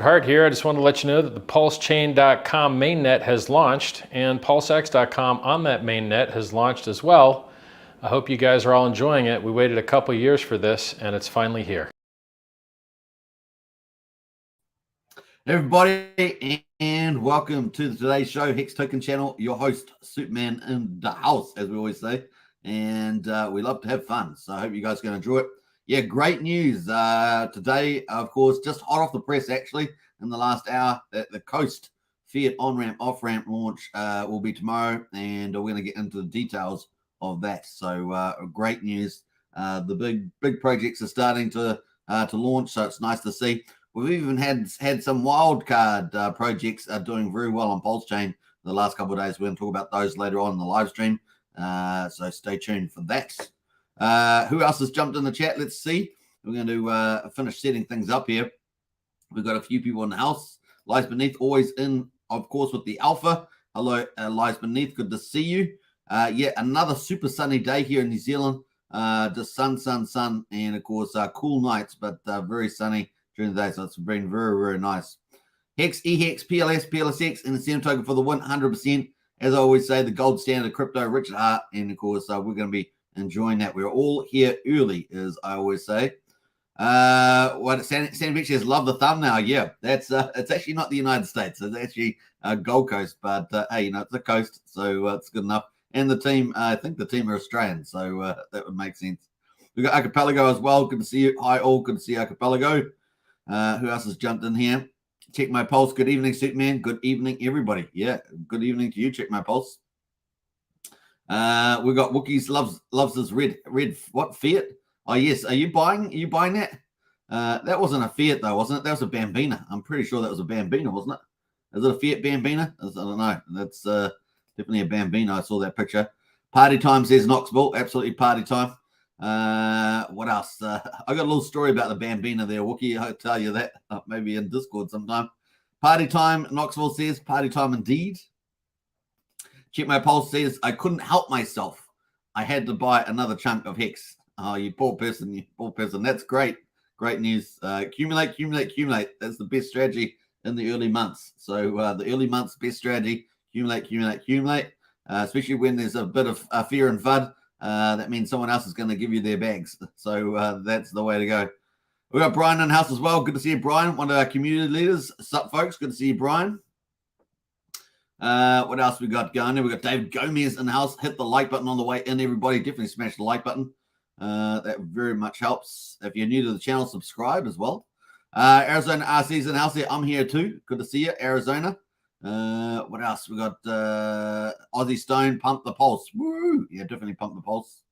Hart here. I just wanted to let you know that the Pulsechain.com mainnet has launched, and PulseX.com on that mainnet has launched as well. I hope you guys are all enjoying it. We waited a couple years for this, and it's finally here. Everybody, and welcome to today's show, Hex Token Channel. Your host, Superman in the house, as we always say. And we love to have fun, so I hope you guys are going to enjoy it. Yeah, great news today, of course, just hot off the press, actually, in the last hour, that the Coast FIAT Onramp Offramp launch will be tomorrow, and we're going to get into the details of that. So great news. The big projects are starting to launch, so it's nice to see. We've even had some wildcard projects doing very well on Pulsechain the last couple of days. We're going to talk about those later on in the live stream, so stay tuned for that. Who else has jumped in the chat? Let's see. We're going to finish setting things up here. We've got a few people in the house. Lies Beneath, always in, of course, with the alpha. Hello, Lies Beneath. Good to see you. Yeah, another super sunny day here in New Zealand. Just sun, and, of course, cool nights, but very sunny during the day. So it's been very, very nice. Hex, EHEX, PLS, PLSX, and the CM token for the 100%. As I always say, the gold standard crypto, Richard Hart. And, of course, we're going to be enjoying that. We're all here early, as I always say. What Sandy says, love the thumbnail. Yeah, that's it's actually not the United States. It's actually Gold Coast, but hey, you know, it's the coast, so it's good enough. And the team, I think the team are Australian, so that would make sense. We got Archipelago as well. Good to see you. Hi all. Good to see Archipelago. Who else has jumped in here? Check my pulse. Good evening, Superman. Good evening, everybody. Yeah, good evening to you. Check my pulse. We got Wookiees loves his red what Fiat? Oh yes, are you buying that? That wasn't a Fiat though, wasn't it? That was a Bambina. I'm pretty sure that was a Bambina, wasn't it? Is it a Fiat Bambina? I don't know. That's definitely a Bambina. I saw that picture. Party time, says Knoxville. Absolutely party time. What else? I got a little story about the Bambina there, Wookie. I'll tell you that maybe in Discord sometime. Party time, Knoxville says. Party time indeed. Check my pulse says, I couldn't help myself. I had to buy another chunk of Hex. Oh, you poor person, you poor person. That's great. Great news. Accumulate. That's the best strategy in the early months. So the early months, best strategy, accumulate. Especially when there's a bit of fear and FUD. That means someone else is going to give you their bags. So that's the way to go. We got Brian in the house as well. Good to see you, Brian, one of our community leaders. Sup, folks? Good to see you, Brian. What else we got going there? We got David Gomez in the house. Hit the like button on the way in, everybody. Definitely smash the like button. That very much helps. If you're new to the channel, subscribe as well. Arizona RC's in the house here. I'm here too. Good to see you, Arizona. What else? We got Aussie Stone, Pump the Pulse. Woo! Yeah, definitely pump the pulse.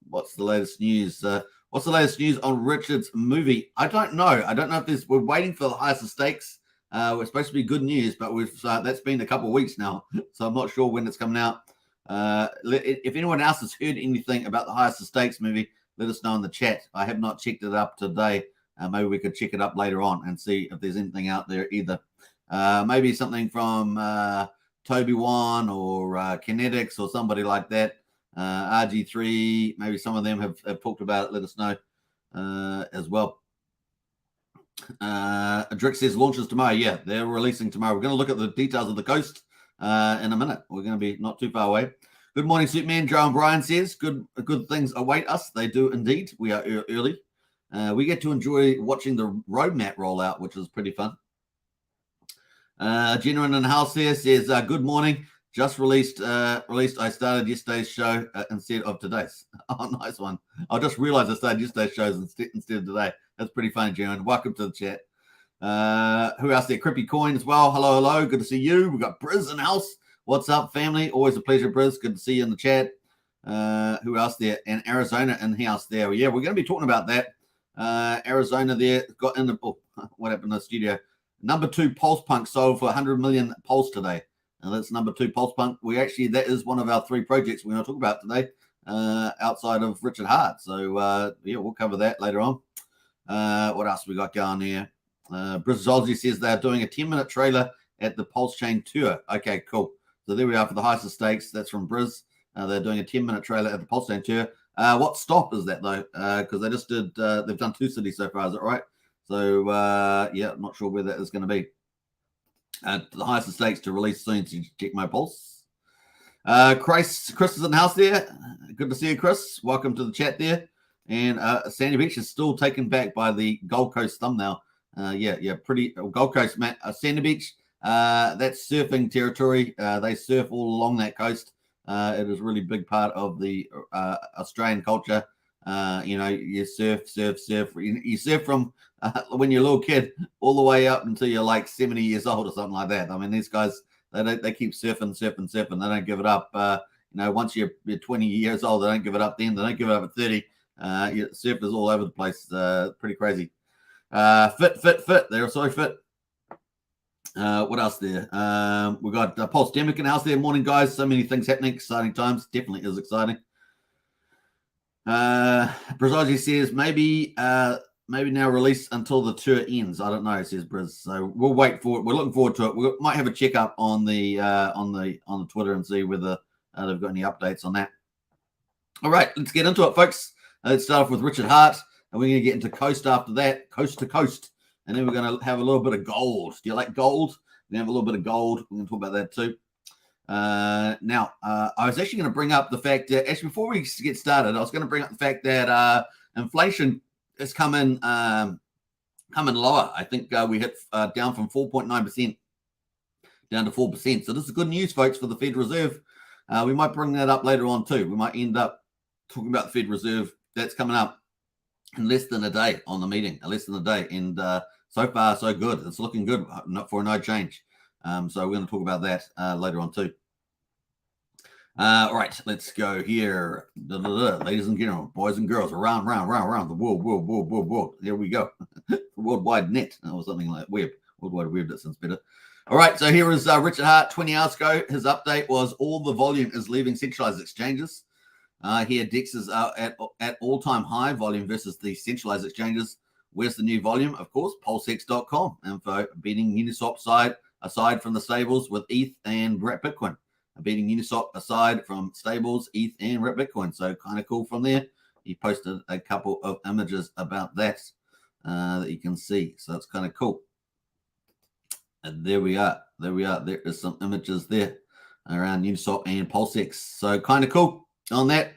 What's the latest news? What's the latest news on Richard's movie? I don't know. I don't know if we're waiting for the highest of stakes. We're supposed to be good news, but that's been a couple of weeks now, so I'm not sure when it's coming out. If anyone else has heard anything about the highest of stakes movie, let us know in the chat. I have not checked it up today. Maybe we could check it up later on and see if there's anything out there either. Maybe something from Toby Wan or Kinetics or somebody like that. RG3, maybe some of them have talked about it. Let us know as well. Drick says launches tomorrow. Yeah, they're releasing tomorrow. We're going to look at the details of the coast in a minute. We're going to be not too far away. Good morning, Superman. Joe and Brian says good things await us. They do indeed. We are early. We get to enjoy watching the roadmap roll out, which is pretty fun. Genuine in the house here says good morning. Just released. I started yesterday's show instead of today's. Oh, nice one. I just realized I started yesterday's shows instead of today. That's pretty funny, Genuine. Welcome to the chat. Who else there? Crippy Coin as well. Hello. Good to see you. We've got Briz in the house. What's up, family? Always a pleasure, Briz. Good to see you in the chat. Who else there? And Arizona in the house there. Yeah, we're going to be talking about that. Arizona there got in the. Oh, what happened in the studio? Number 2 Pulse Punk sold for 100 million Pulse today. And that's number 2 Pulse Punk. That is one of our 3 projects we're going to talk about today, outside of Richard Hart. So yeah, we'll cover that later on. What else we got going here? Brizolzi says they're doing a 10-minute trailer at the Pulsechain tour. Okay, cool. So there we are for the highest of stakes. That's from Briz. They're doing a 10-minute trailer at the Pulsechain tour. What stop is that though? Because they just did. They've done 2 cities so far. Is that right? So yeah, I'm not sure where that is going to be. The highest of stakes to release soon, to check my pulse. Chris is in the house there. Good to see you, Chris. Welcome to the chat there. And Sandy Beach is still taken back by the Gold Coast thumbnail. Yeah, pretty Gold Coast, Matt. Sandy Beach, that's surfing territory. They surf all along that coast. It is a really big part of the Australian culture. You surf. You surf from when you're a little kid all the way up until you're like 70 years old or something like that. I mean, these guys, they keep surfing. They don't give it up. Once you're 20 years old, they don't give it up then. They don't give it up at 30. Surfers all over the place. Pretty crazy. Fit. They're so fit. What else there? We got Pulse Demic in the house there. Morning, guys. So many things happening. Exciting times. Definitely is exciting. Brazogi says maybe now release until the tour ends. I don't know, says Briz. So we'll wait for it. We're looking forward to it. We might have a checkup on the Twitter and see whether they've got any updates on that. All right, let's get into it, folks. Let's start off with Richard Hart, and we're going to get into Coast after that, Coast to Coast. And then we're going to have a little bit of gold. Do you like gold? We're going to have a little bit of gold. We're going to talk about that too. Now, I was actually going to bring up the fact that, actually, before we get started, I was going to bring up the fact that inflation is coming lower. I think we hit down from 4.9% down to 4%. So this is good news, folks, for the Fed Reserve. We might bring that up later on too. We might end up talking about the Fed Reserve. That's coming up in less than a day on the meeting, And so far, so good. It's looking good for no change. So we're going to talk about that later on too. All right, let's go here. Ladies and gentlemen, boys and girls, around the world. There we go. The worldwide net or something like web. Worldwide web, that sounds better. All right, so here is Richard Hart 20 hours ago. His update was all the volume is leaving centralized exchanges. Here, DEX is at all-time high volume versus the centralized exchanges. Where's the new volume? Of course, Pulsechain.com info beating Uniswap aside from the stables with ETH and Wrap Bitcoin. Beating Uniswap aside from stables, ETH and Wrap Bitcoin. So kind of cool from there. He posted a couple of images about that that you can see. So that's kind of cool. And there we are. There is some images there around Uniswap and Pulsechain. So kind of cool on that.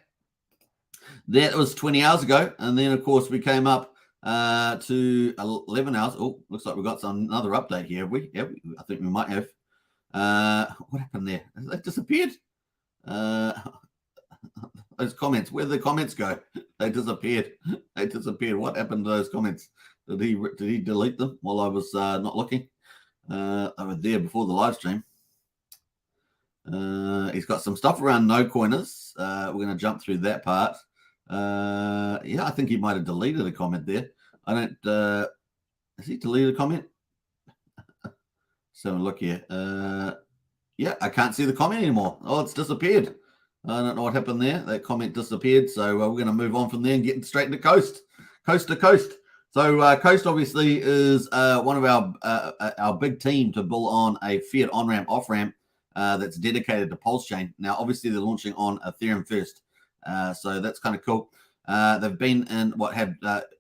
That was 20 hours ago. And then, of course, we came up to 11 hours. Oh, looks like we've got another update here. Have we? Yeah, I think we might have. What happened there? They disappeared. Those comments. Where did the comments go? They disappeared. What happened to those comments? Did he delete them while I was not looking? They were there before the live stream. He's got some stuff around no coiners. We're going to jump through that part. Yeah, I think he might have deleted a comment there. I don't. Has he deleted a comment? So look here. Yeah, I can't see the comment anymore. Oh, it's disappeared. I don't know what happened there. That comment disappeared. So we're going to move on from there and get straight into Coast to Coast. So Coast obviously is one of our big team to build on a Fiat Onramp Offramp that's dedicated to Pulsechain. Now, obviously, they're launching on Ethereum first. So that's kind of cool. They've been in had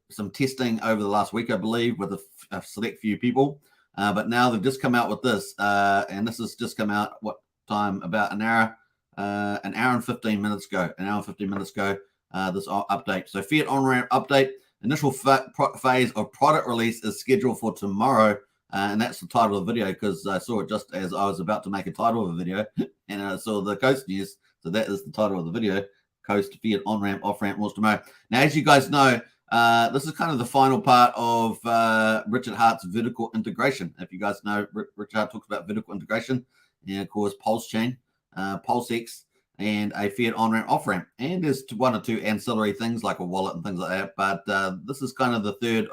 some testing over the last week, I believe, with a select few people. But now they've just come out with this, and this has just come out, what time? About an hour and 15 minutes ago. This update. So Fiat On-Ramp update. Initial phase of product release is scheduled for tomorrow. And that's the title of the video because I saw it just as I was about to make a title of a video. And I saw the Coast news. So that is the title of the video. Coast Fiat On-Ramp Off-Ramp launch tomorrow. Now, as you guys know, this is kind of the final part of Richard Hart's vertical integration. If you guys know, Richard Hart talks about vertical integration, and of course, Pulsechain, Pulsex, and a Fiat on-ramp, off-ramp. And there's one or two ancillary things like a wallet and things like that. But this is kind of the third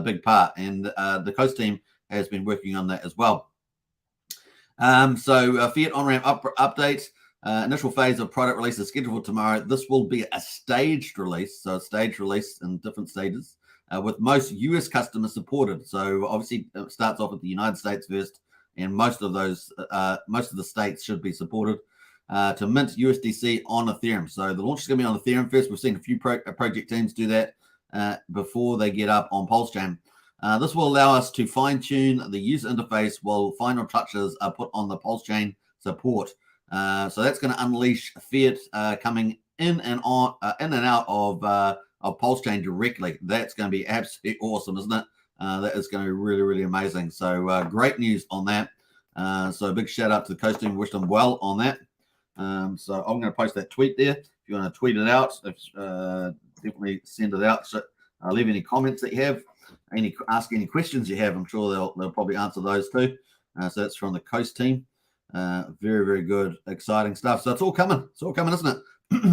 big part, and the Coast team has been working on that as well. So Fiat on-ramp update. Initial phase of product release is scheduled for tomorrow. This will be a staged release, so a staged release in different stages, with most US customers supported. So obviously it starts off with the United States first, and most of the states should be supported to mint USDC on Ethereum. So the launch is going to be on Ethereum first. We've seen a few project teams do that before they get up on Pulsechain. This will allow us to fine-tune the user interface while final touches are put on the Pulsechain support. So that's going to unleash fiat coming in and out of Pulsechain directly. That's going to be absolutely awesome, isn't it? That is going to be really, really amazing. So great news on that. So a big shout out to the Coast team. Wish them well on that. So I'm going to post that tweet there. If you want to tweet it out, definitely send it out. So leave any comments that you have, ask any questions you have. I'm sure they'll probably answer those too. So that's from the Coast team. Very, very good, exciting stuff. So it's all coming. It's all coming, isn't it?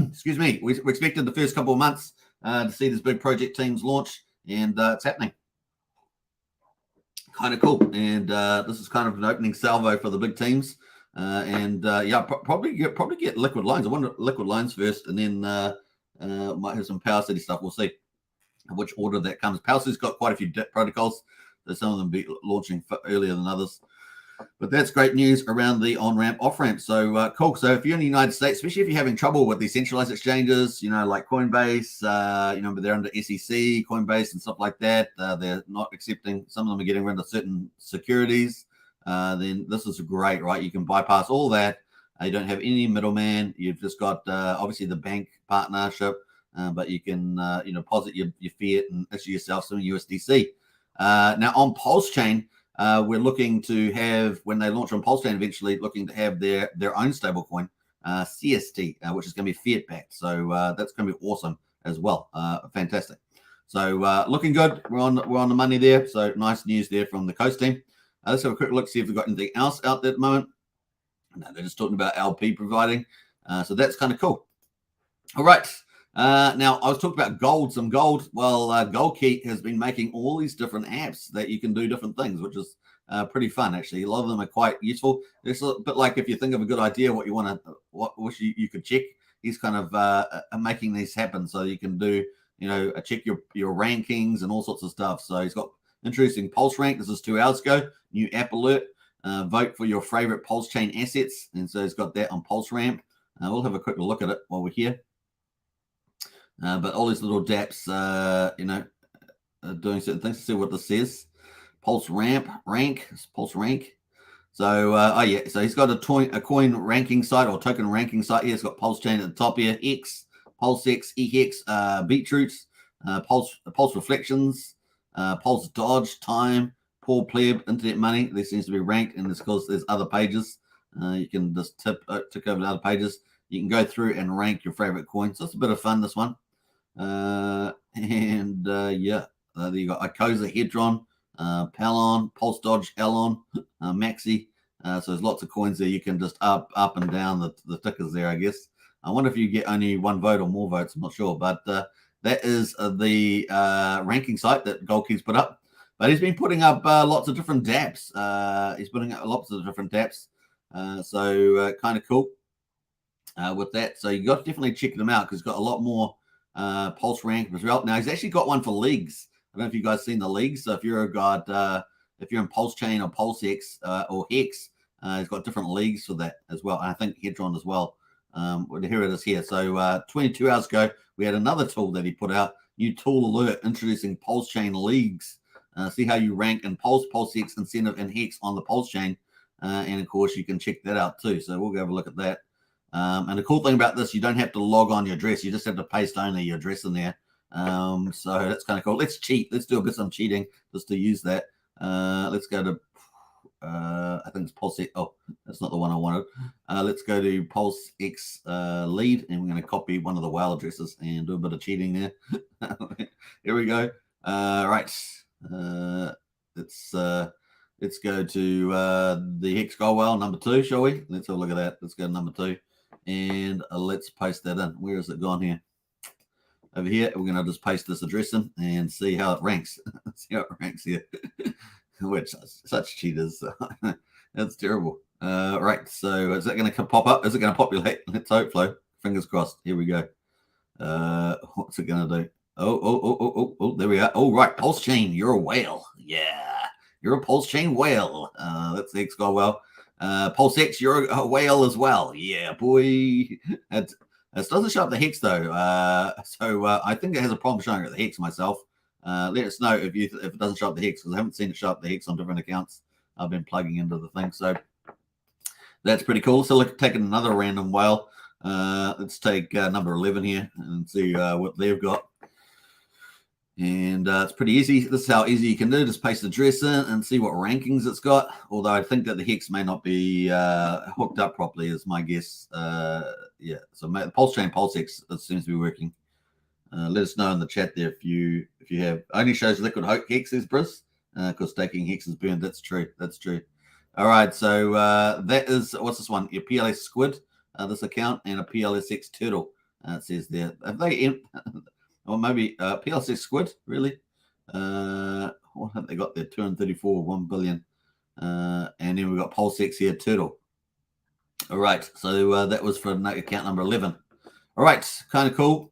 Excuse me. We expected the first couple of months to see these big project teams launch, and it's happening. Kind of cool. And this is kind of an opening salvo for the big teams. Yeah, probably get Liquid Loans. I wonder Liquid Loans first, and then might have some Power City stuff. We'll see which order that comes. Power City's got quite a few protocols. So some of them be launching earlier than others. But that's great news around the on-ramp, off-ramp. So cool. So if you're in the United States, especially if you're having trouble with these centralized exchanges, like Coinbase, but they're under SEC, Coinbase and stuff like that. They're not accepting. Some of them are getting rid of certain securities. Then this is great, right? You can bypass all that. You don't have any middleman. You've just got obviously the bank partnership, but you can deposit your fiat and issue yourself some USDC. Now on Pulsechain, we're looking to have, when they launch on Pulsechain eventually, looking to have their own stablecoin, CST, which is going to be fiat backed. So that's going to be awesome as well. Fantastic. So looking good. We're on the money there. So nice news there from the Coast team. Let's have a quick look, see if we've got anything else out there at the moment. No, they're just talking about LP providing. So that's kind of cool. All right. Now, I was talking about gold, some gold. Well, GoldKey has been making all these different apps that you can do different things, which is pretty fun, actually. A lot of them are quite useful. It's a bit like if you think of a good idea, what you want to, what wish you could check. He's kind of making these happen so you can do, check your rankings and all sorts of stuff. So he's got introducing Pulse Rank. This is 2 hours ago. New app alert. Vote for your favorite Pulsechain assets. And so he's got that on Pulseramp. We'll have a quick look at it while we're here. But all these little dApps, doing certain things. To see what this says. Pulse rank. So, so he's got a coin ranking site or token ranking site here. It's got Pulsechain at the top here. X, PulseX, eHex, Beetroot, Pulse Reflections, Pulse Dodge, Time, Paul Pleb, Internet Money. This seems to be ranked, and there's other pages. You can just tick over to other pages. You can go through and rank your favorite coins. So it's a bit of fun, this one. Yeah, there you go. Icosa, Hedron, Palon, Pulse Dodge, Elon, Maxi. So there's lots of coins there. You can just up and down the tickers there, I guess. I wonder if you get only one vote or more votes. I'm not sure, but that is the ranking site that GoldKey's put up. But he's been putting up lots of different dApps. He's putting up lots of different dApps. So kind of cool with that. So you got to definitely check them out because he's got a lot more Pulse rank as well. Now he's actually got one for leagues. I don't know if you guys seen the leagues. So if you're if you're in Pulsechain or PulseX or Hex, he's got different leagues for that as well. And I think Hedron as well. Here it is here. So 22 hours ago, we had another tool that he put out. New tool alert introducing Pulsechain leagues. See how you rank in Pulse, PulseX, Incentive, and Hex on the Pulsechain. And of course, you can check that out too. So we'll go have a look at that. And the cool thing about this, you don't have to log on your address. You just have to paste only your address in there. So that's kind of cool. Let's cheat. Let's do a bit of some cheating just to use that. Let's go to, I think it's Pulse. Oh, that's not the one I wanted. Let's go to PulseX lead, and we're going to copy one of the whale addresses and do a bit of cheating there. Here we go. Right. Let's go to the Hex Gold Whale number 2, shall we? Let's have a look at that. Let's go to number 2, and let's paste that in. Where is it gone here? Over here, we're going to just paste this address in and see how it ranks. See how it ranks here. We're such cheaters. That's terrible. Right, so is that going to pop up? Is it going to populate? Let's hope so. Fingers crossed. Here we go. What's it going to do? Oh, there we are. Oh, right. Pulsechain, you're a whale. Yeah. You're a Pulsechain whale. That's the Hex Gold Whale. PulseX, you're a whale as well. Yeah, boy. It doesn't show up the Hex, though. So I think it has a problem showing it the Hex myself. Let us know if it doesn't show up the Hex, because I haven't seen it show up the Hex on different accounts. I've been plugging into the thing, so that's pretty cool. So look, taking another random whale. Let's take number 11 here and see what they've got. And it's pretty easy. This is how easy you can do. Just paste the address in and see what rankings it's got. Although I think that the Hex may not be hooked up properly, is my guess. Yeah, so the Pulsechain Pulsex, it seems to be working. Let us know in the chat there if you have. Only shows liquid hexes, Briss, because staking hexes burned. That's true. That's true. All right, so that is, what's this one? Your PLS Squid, this account, and a PLSX Turtle. It says there. Have they, or maybe PLSX Squid, really? What have they got there? 234, 1 billion. And then we've got Pulsex here, Turtle. All right, so that was for account number 11. All right, kind of cool.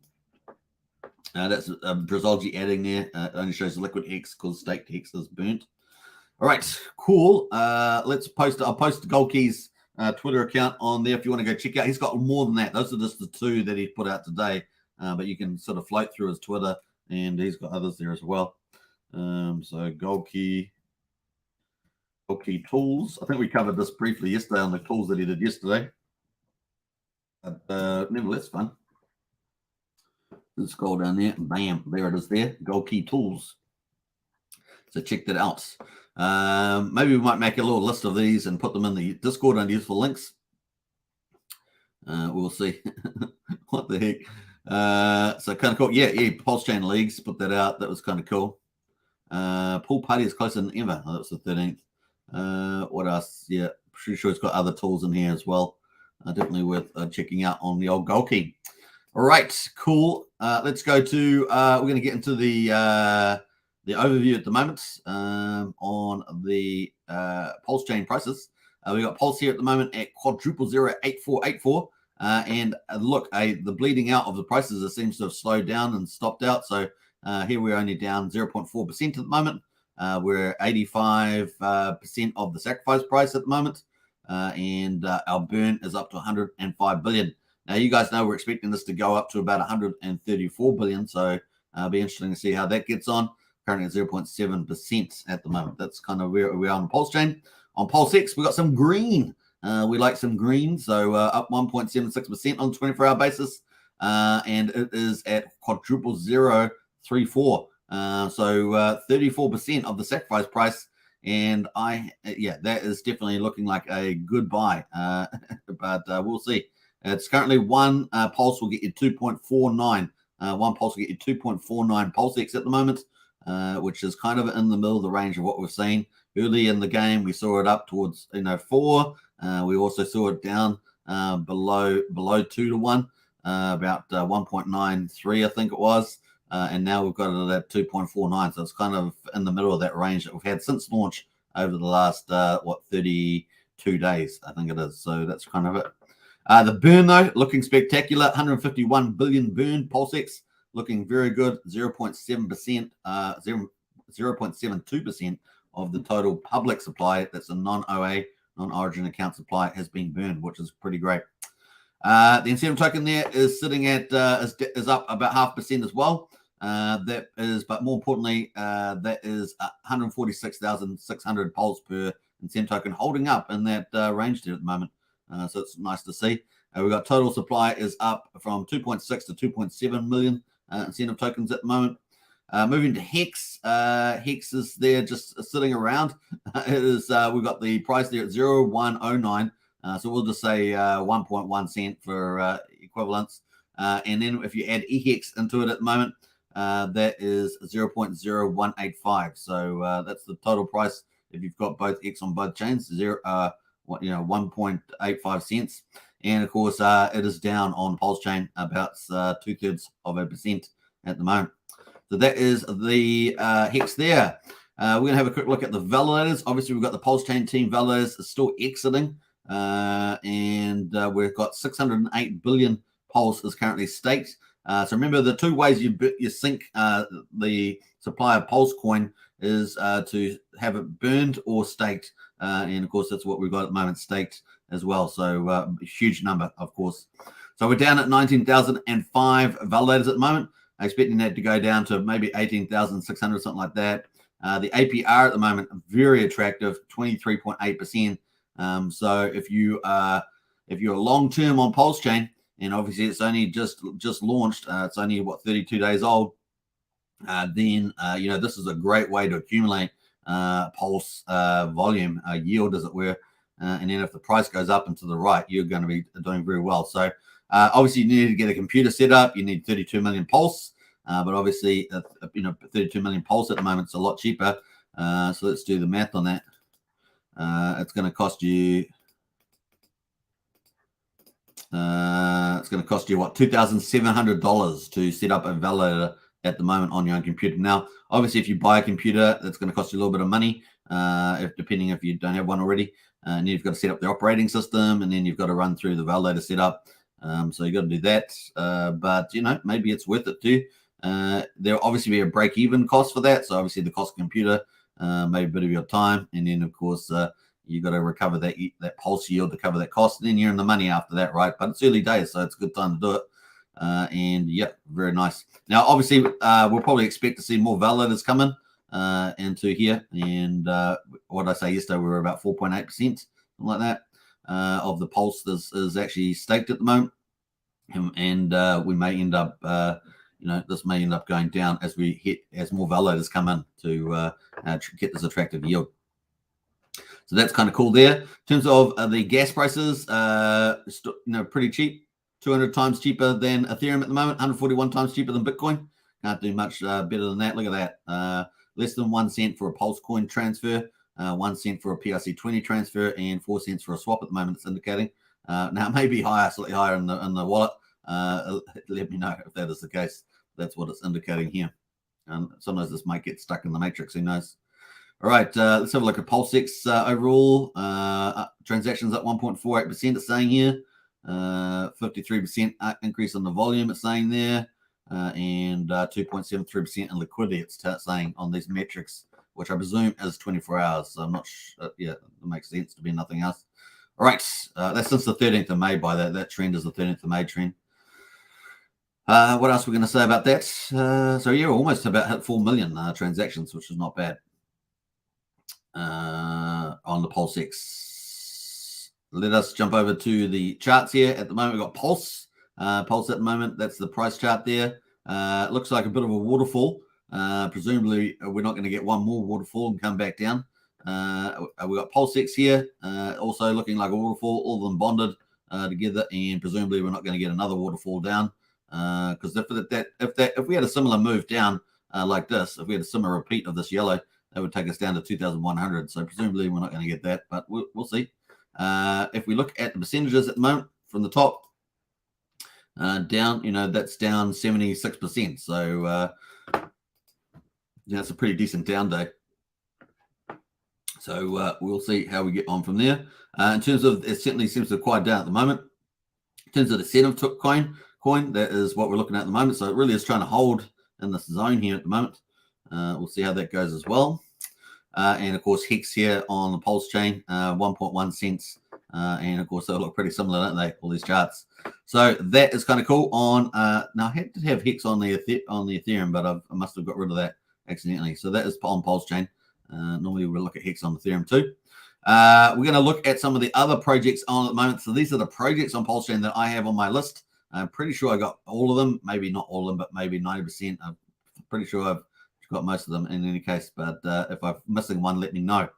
That's Brazology adding there. It only shows the liquid hex because staked hex is burnt. All right, cool. Let's post. I'll post Goldkey's Twitter account on there if you want to go check out. He's got more than that. Those are just the two that he put out today. But you can sort of float through his Twitter, and he's got others there as well. So Goldkey tools. I think we covered this briefly yesterday on the tools that he did yesterday. But nevertheless, fun. Let's scroll down there. Bam, there it is there. Goldkey tools. So check that out. Maybe we might make a little list of these and put them in the Discord under useful links. We'll see. What the heck? So kind of cool. Yeah, Pulsechain Leagues, put that out. That was kind of cool. Pool Party is closer than ever. Oh, that was the 13th. What else? Yeah, pretty sure it's got other tools in here as well. Definitely worth checking out on the old Goldkey. All right, cool. Let's go to, we're going to get into the overview at the moment on the Pulsechain prices. We got Pulse here at the moment at quadruple 0.8484. And look, the bleeding out of the prices, it seems to have slowed down and stopped out. So here we're only down 0.4% at the moment. We're 85% of the sacrifice price at the moment. And our burn is up to 105 billion. Now, you guys know we're expecting this to go up to about 134 billion. So it'll be interesting to see how that gets on. Currently at 0.7% at the moment. That's kind of where we are on Pulsechain. On Pulsex, we got some green. We like some green. So up 1.76% on the 24-hour basis. And it is at quadruple 0.34. So 34% of the sacrifice price. And that is definitely looking like a good buy. But we'll see. It's currently one pulse will get you 2.49. One pulse will get you 2.49 Pulsex at the moment, which is kind of in the middle of the range of what we've seen. Early in the game, we saw it up towards 4. We also saw it down below 2 to 1, about 1.93, I think it was. And now we've got it at 2.49. So it's kind of in the middle of that range that we've had since launch over the last, 32 days, I think it is. So that's kind of it. The burn, though, looking spectacular. 151 billion burn. Pulsex looking very good. 0.7%, 0.72% of the total public supply. That's a non-OA, non-origin account supply has been burned, which is pretty great. The incentive token there is sitting at is up about 0.5% as well. That is, but more importantly, that is 146,600 pulse per incentive token, holding up in that range there at the moment. So it's nice to see. We've got total supply is up from 2.6 to 2.7 million incentive tokens at the moment. Moving to Hex. Hex is there just sitting around. It is. We've got the price there at 0.109. So we'll just say 1.1 cent for equivalence. And then if you add EHEX into it at the moment, that is 0.0185. So that's the total price if you've got both Hex on both chains. 1.85 cents. And of course, it is down on Pulsechain about 0.2% at the moment. So that is the Hex there. We're going to have a quick look at the validators. Obviously, we've got the Pulsechain team validators still exiting. And we've got 608 billion Pulse is currently staked. So remember, the two ways you sync the supply of Pulse coin is to have it burned or staked. And of course, that's what we've got at the moment, staked as well. So a huge number, of course. So we're down at 19,005 validators at the moment. expecting that to go down to maybe 18,600, something like that. The APR at the moment, very attractive, 23.8%. So if you're long-term on Pulsechain, and obviously it's only just launched, it's only, 32 days old, then, this is a great way to accumulate Pulse volume, yield, as it were. And then if the price goes up and to the right, you're going to be doing very well. So obviously you need to get a computer set up. You need 32 million Pulse, but obviously, 32 million Pulse at the moment is a lot cheaper. So let's do the math on that. It's going to cost you, what, $2,700 to set up a validator at the moment on your own computer. Now, obviously, if you buy a computer, that's going to cost you a little bit of money, depending if you don't have one already. And you've got to set up the operating system, and then you've got to run through the validator setup. So you've got to do that. But, maybe it's worth it too. There'll obviously be a break-even cost for that. So obviously the cost of computer, maybe a bit of your time. And then, of course, you've got to recover that Pulse yield to cover that cost. And then you're in the money after that, right? But it's early days, so it's a good time to do it. And yeah, very nice. Now, obviously, we'll probably expect to see more validators coming into here. And what did I say yesterday? We were about 4.8%, something like that, of the Pulse is actually staked at the moment. And we may end up, this may end up going down as more validators come in to get this attractive yield. So that's kind of cool there. In terms of the gas prices, pretty cheap. 200 times cheaper than Ethereum at the moment, 141 times cheaper than Bitcoin. Can't do much better than that. Look at that. Less than 1 cent for a Pulse coin transfer, 1 cent for a PRC20 transfer, and 4 cents for a swap at the moment, it's indicating. Now, it may be higher, slightly higher in the wallet. Let me know if that is the case. That's what it's indicating here. Sometimes this might get stuck in the matrix, who knows. All right, let's have a look at PulseX overall. Transactions up 1.48%, it's saying here. 53% increase on the volume, it's saying there, and 2.73% in liquidity, it's saying on these metrics, which I presume is 24 hours. So I'm not sure. Yeah, it makes sense to be nothing else. All right, that's since the 13th of May. By that trend is the 13th of May trend. What else we're going to say about that? So yeah, almost about hit 4 million transactions, which is not bad on the PulseX. Let us jump over to the charts here. At the moment, we've got Pulse. Pulse at the moment, that's the price chart there. It looks like a bit of a waterfall. Presumably, we're not going to get one more waterfall and come back down. We've got PulseX here, also looking like a waterfall, all of them bonded together, and presumably we're not going to get another waterfall down. Because if we had a similar move down like this, if we had a similar repeat of this yellow, that would take us down to 2,100. So presumably we're not going to get that, but we'll see. If we look at the percentages at the moment from the top down, that's down 76%. So it's a pretty decent down day. So we'll see how we get on from there. In terms of, it certainly seems to quiet down at the moment. In terms of the set of coin, that is what we're looking at the moment. So it really is trying to hold in this zone here at the moment. We'll see how that goes as well. And of course, Hex here on the Pulse chain, 1.1 cents. And of course, they'll look pretty similar, don't they? All these charts. So that is kind of cool. Now I had to have Hex on the Ethereum, but I must have got rid of that accidentally. So that is on Pulse chain. Normally we'll look at Hex on Ethereum too. We're going to look at some of the other projects on at the moment. So these are the projects on Pulse chain that I have on my list. I'm pretty sure I got all of them. Maybe not all of them, but maybe 90%. I'm pretty sure I've got most of them in any case. But if I'm missing one, let me know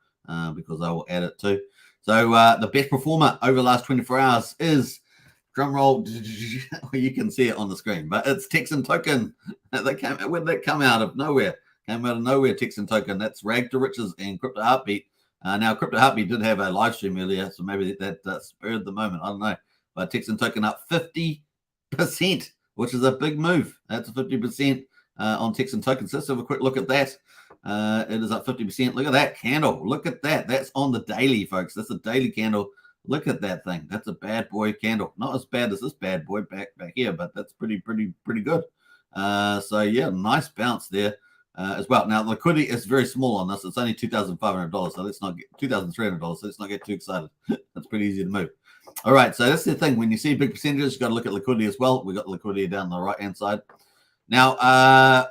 because I will add it too. So the best performer over the last 24 hours is, drum roll, you can see it on the screen, but it's Texan Token. Where did that come out of nowhere? Came out of nowhere, Texan Token. That's Rag to Riches and Crypto Heartbeat. Now, Crypto Heartbeat did have a live stream earlier, so maybe that spurred the moment. I don't know. But Texan Token up 50%, which is a big move. That's a 50% on Texan Token. So let's have a quick look at that. It is up 50%. Look at that candle. Look at that. That's on the daily, folks. That's a daily candle. Look at that thing. That's a bad boy candle. Not as bad as this bad boy back here, but that's pretty good. So yeah, nice bounce there as well. Now liquidity is very small on this. It's only $2,500. So let's not get $2,300. So let's not get too excited. That's pretty easy to move. All right. So that's the thing. When you see big percentages, you got to look at liquidity as well. We got liquidity down the right hand side. Now,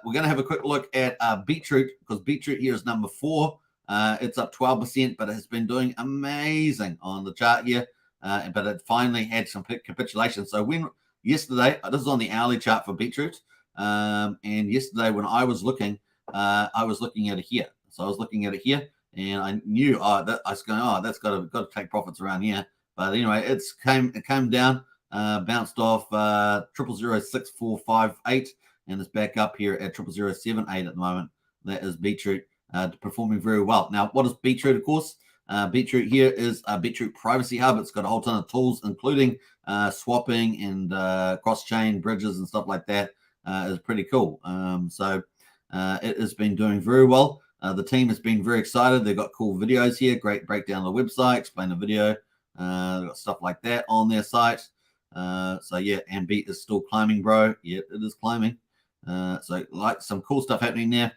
we're going to have a quick look at Beetroot, because Beetroot here is number 4. It's up 12%, but it has been doing amazing on the chart here. But it finally had some capitulation. So yesterday, this is on the hourly chart for Beetroot. And yesterday when I was looking at it here. So I was looking at it here, and I knew, that's got to take profits around here. But anyway, it came down, bounced off 0006,458, and it's back up here at 0007,8 at the moment. That is Beetroot performing very well. Now, what is Beetroot? Of course, Beetroot here is a Beetroot Privacy Hub. It's got a whole ton of tools, including swapping and cross-chain bridges and stuff like that. Is pretty cool. So it has been doing very well. The team has been very excited. They've got cool videos here, great breakdown of the website, explain the video. They've got stuff like that on their site. So yeah, and Beat is still climbing, bro. Yeah, it is climbing. So like some cool stuff happening there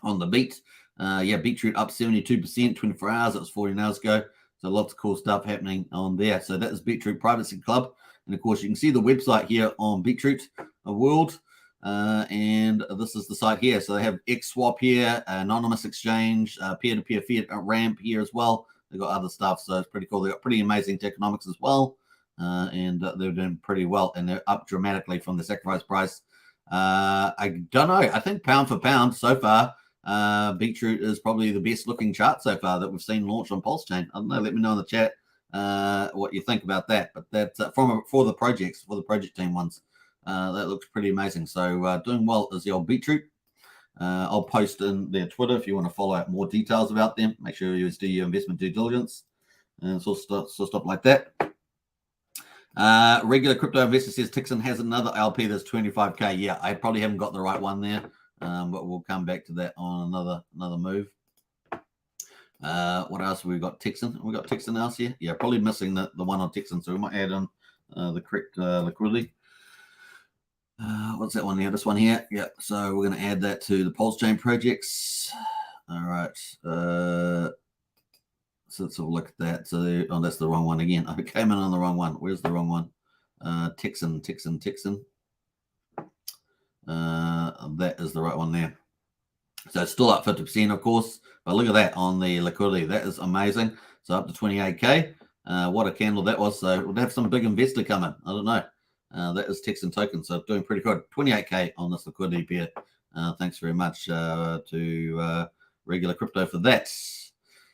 on the Beat. Yeah, Beetroot up 72%, 24 hours. It was 14 hours ago. So lots of cool stuff happening on there. So that is Beetroot Privacy Club. And of course, you can see the website here on Beetroot World. And this is the site here. So they have XSwap here, anonymous exchange, peer-to-peer fiat ramp here as well. They've got other stuff. So it's pretty cool. They've got pretty amazing tokenomics as well. And they're doing pretty well. And they're up dramatically from the sacrifice price. I don't know. I think pound for pound so far, Beetroot is probably the best looking chart so far that we've seen launched on Pulsechain. I don't know. Let me know in the chat what you think about that. But that's for the project team ones. That looks pretty amazing. So doing well is the old Beetroot. I'll post in their Twitter if you want to follow out more details about them. Make sure you do your investment due diligence and sort of stuff like that. Regular crypto investor says Tixon has another LP that's 25k. Yeah, I probably haven't got the right one there, but we'll come back to that on another move. What else have we got? Tixon. We got Tixon else here. Yeah, probably missing the one on Tixon, so we might add on the correct liquidity. What's that one here? This one here. Yeah, so we're going to add that to the Pulsechain projects. All right. So let's have a look at that. So, that's the wrong one again. I came in on the wrong one. Where's the wrong one? Tixon. That is the right one there. So it's still up 50%, of course. But look at that on the liquidity. That is amazing. So up to 28k. What a candle that was. So we'll have some big investor coming. I don't know. That is Tixon token. So doing pretty good. 28k on this liquidity pair. Thanks very much to Regular Crypto for that.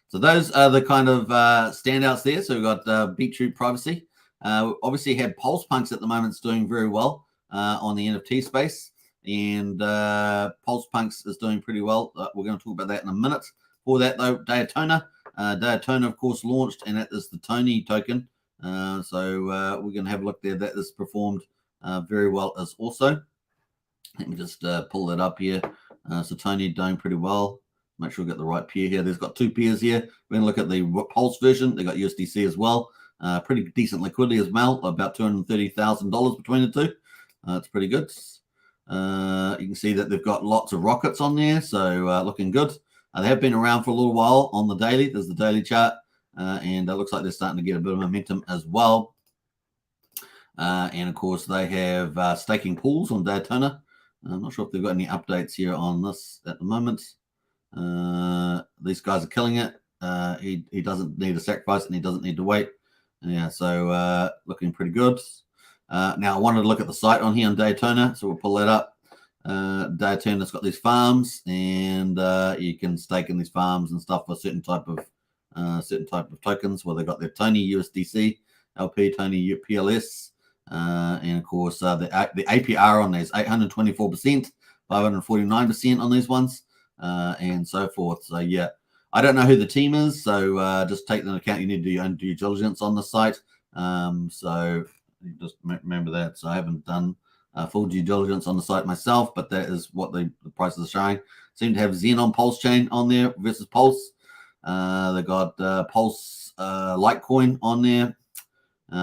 So those are the kind of standouts there. So we've got Beetroot Privacy. Obviously have Pulse Punks at the moment. It's doing very well on the NFT space. And Pulse Punks is doing pretty well. We're going to talk about that in a minute. For that, though, Daytona. Daytona, of course, launched, and that is the Tony token. So we're going to have a look there. That has performed very well as also. Let me just pull that up here. So Tony doing pretty well. Make sure we get the right pair here. There's got two pairs here. We're going to look at the Pulse version. They got USDC as well. Pretty decent liquidity as well. About $230,000 between the two. It's pretty good. You can see that they've got lots of rockets on there. So looking good. They have been around for a little while on the daily. There's the daily chart. And it looks like they're starting to get a bit of momentum as well. And of course, they have staking pools on Daytona. I'm not sure if they've got any updates here on this at the moment. These guys are killing it. He doesn't need a sacrifice and he doesn't need to wait. Yeah, so looking pretty good. Now I wanted to look at the site on here on Daytona, so we'll pull that up. Daytona's got these farms, and you can stake in these farms and stuff for a certain type of tokens. Well, they've got their Tony USDC, LP, Tony PLS, and of course the APR on these 824%, 549% on these ones. And so forth. So yeah, I don't know who the team is, so just take into account you need to do your own due diligence on the site. So just remember that. So I haven't done full due diligence on the site myself, but that is what the prices are showing. Seem to have Zen on Pulsechain on there versus Pulse. They got Pulse Litecoin on there.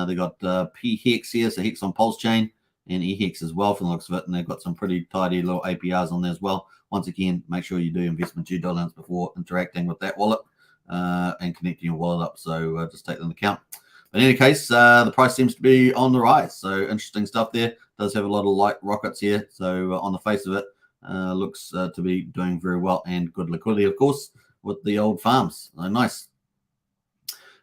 They got P-Hex here, so Hex on Pulsechain, and E-Hex as well from the looks of it. And they've got some pretty tidy little APRs on there as well. Once again, make sure you do investment due diligence before interacting with that wallet and connecting your wallet up. So just take that into account. But in any case, the price seems to be on the rise. So interesting stuff there. Does have a lot of light rockets here. So on the face of it, looks to be doing very well, and good liquidity, of course, with the old farms. So nice.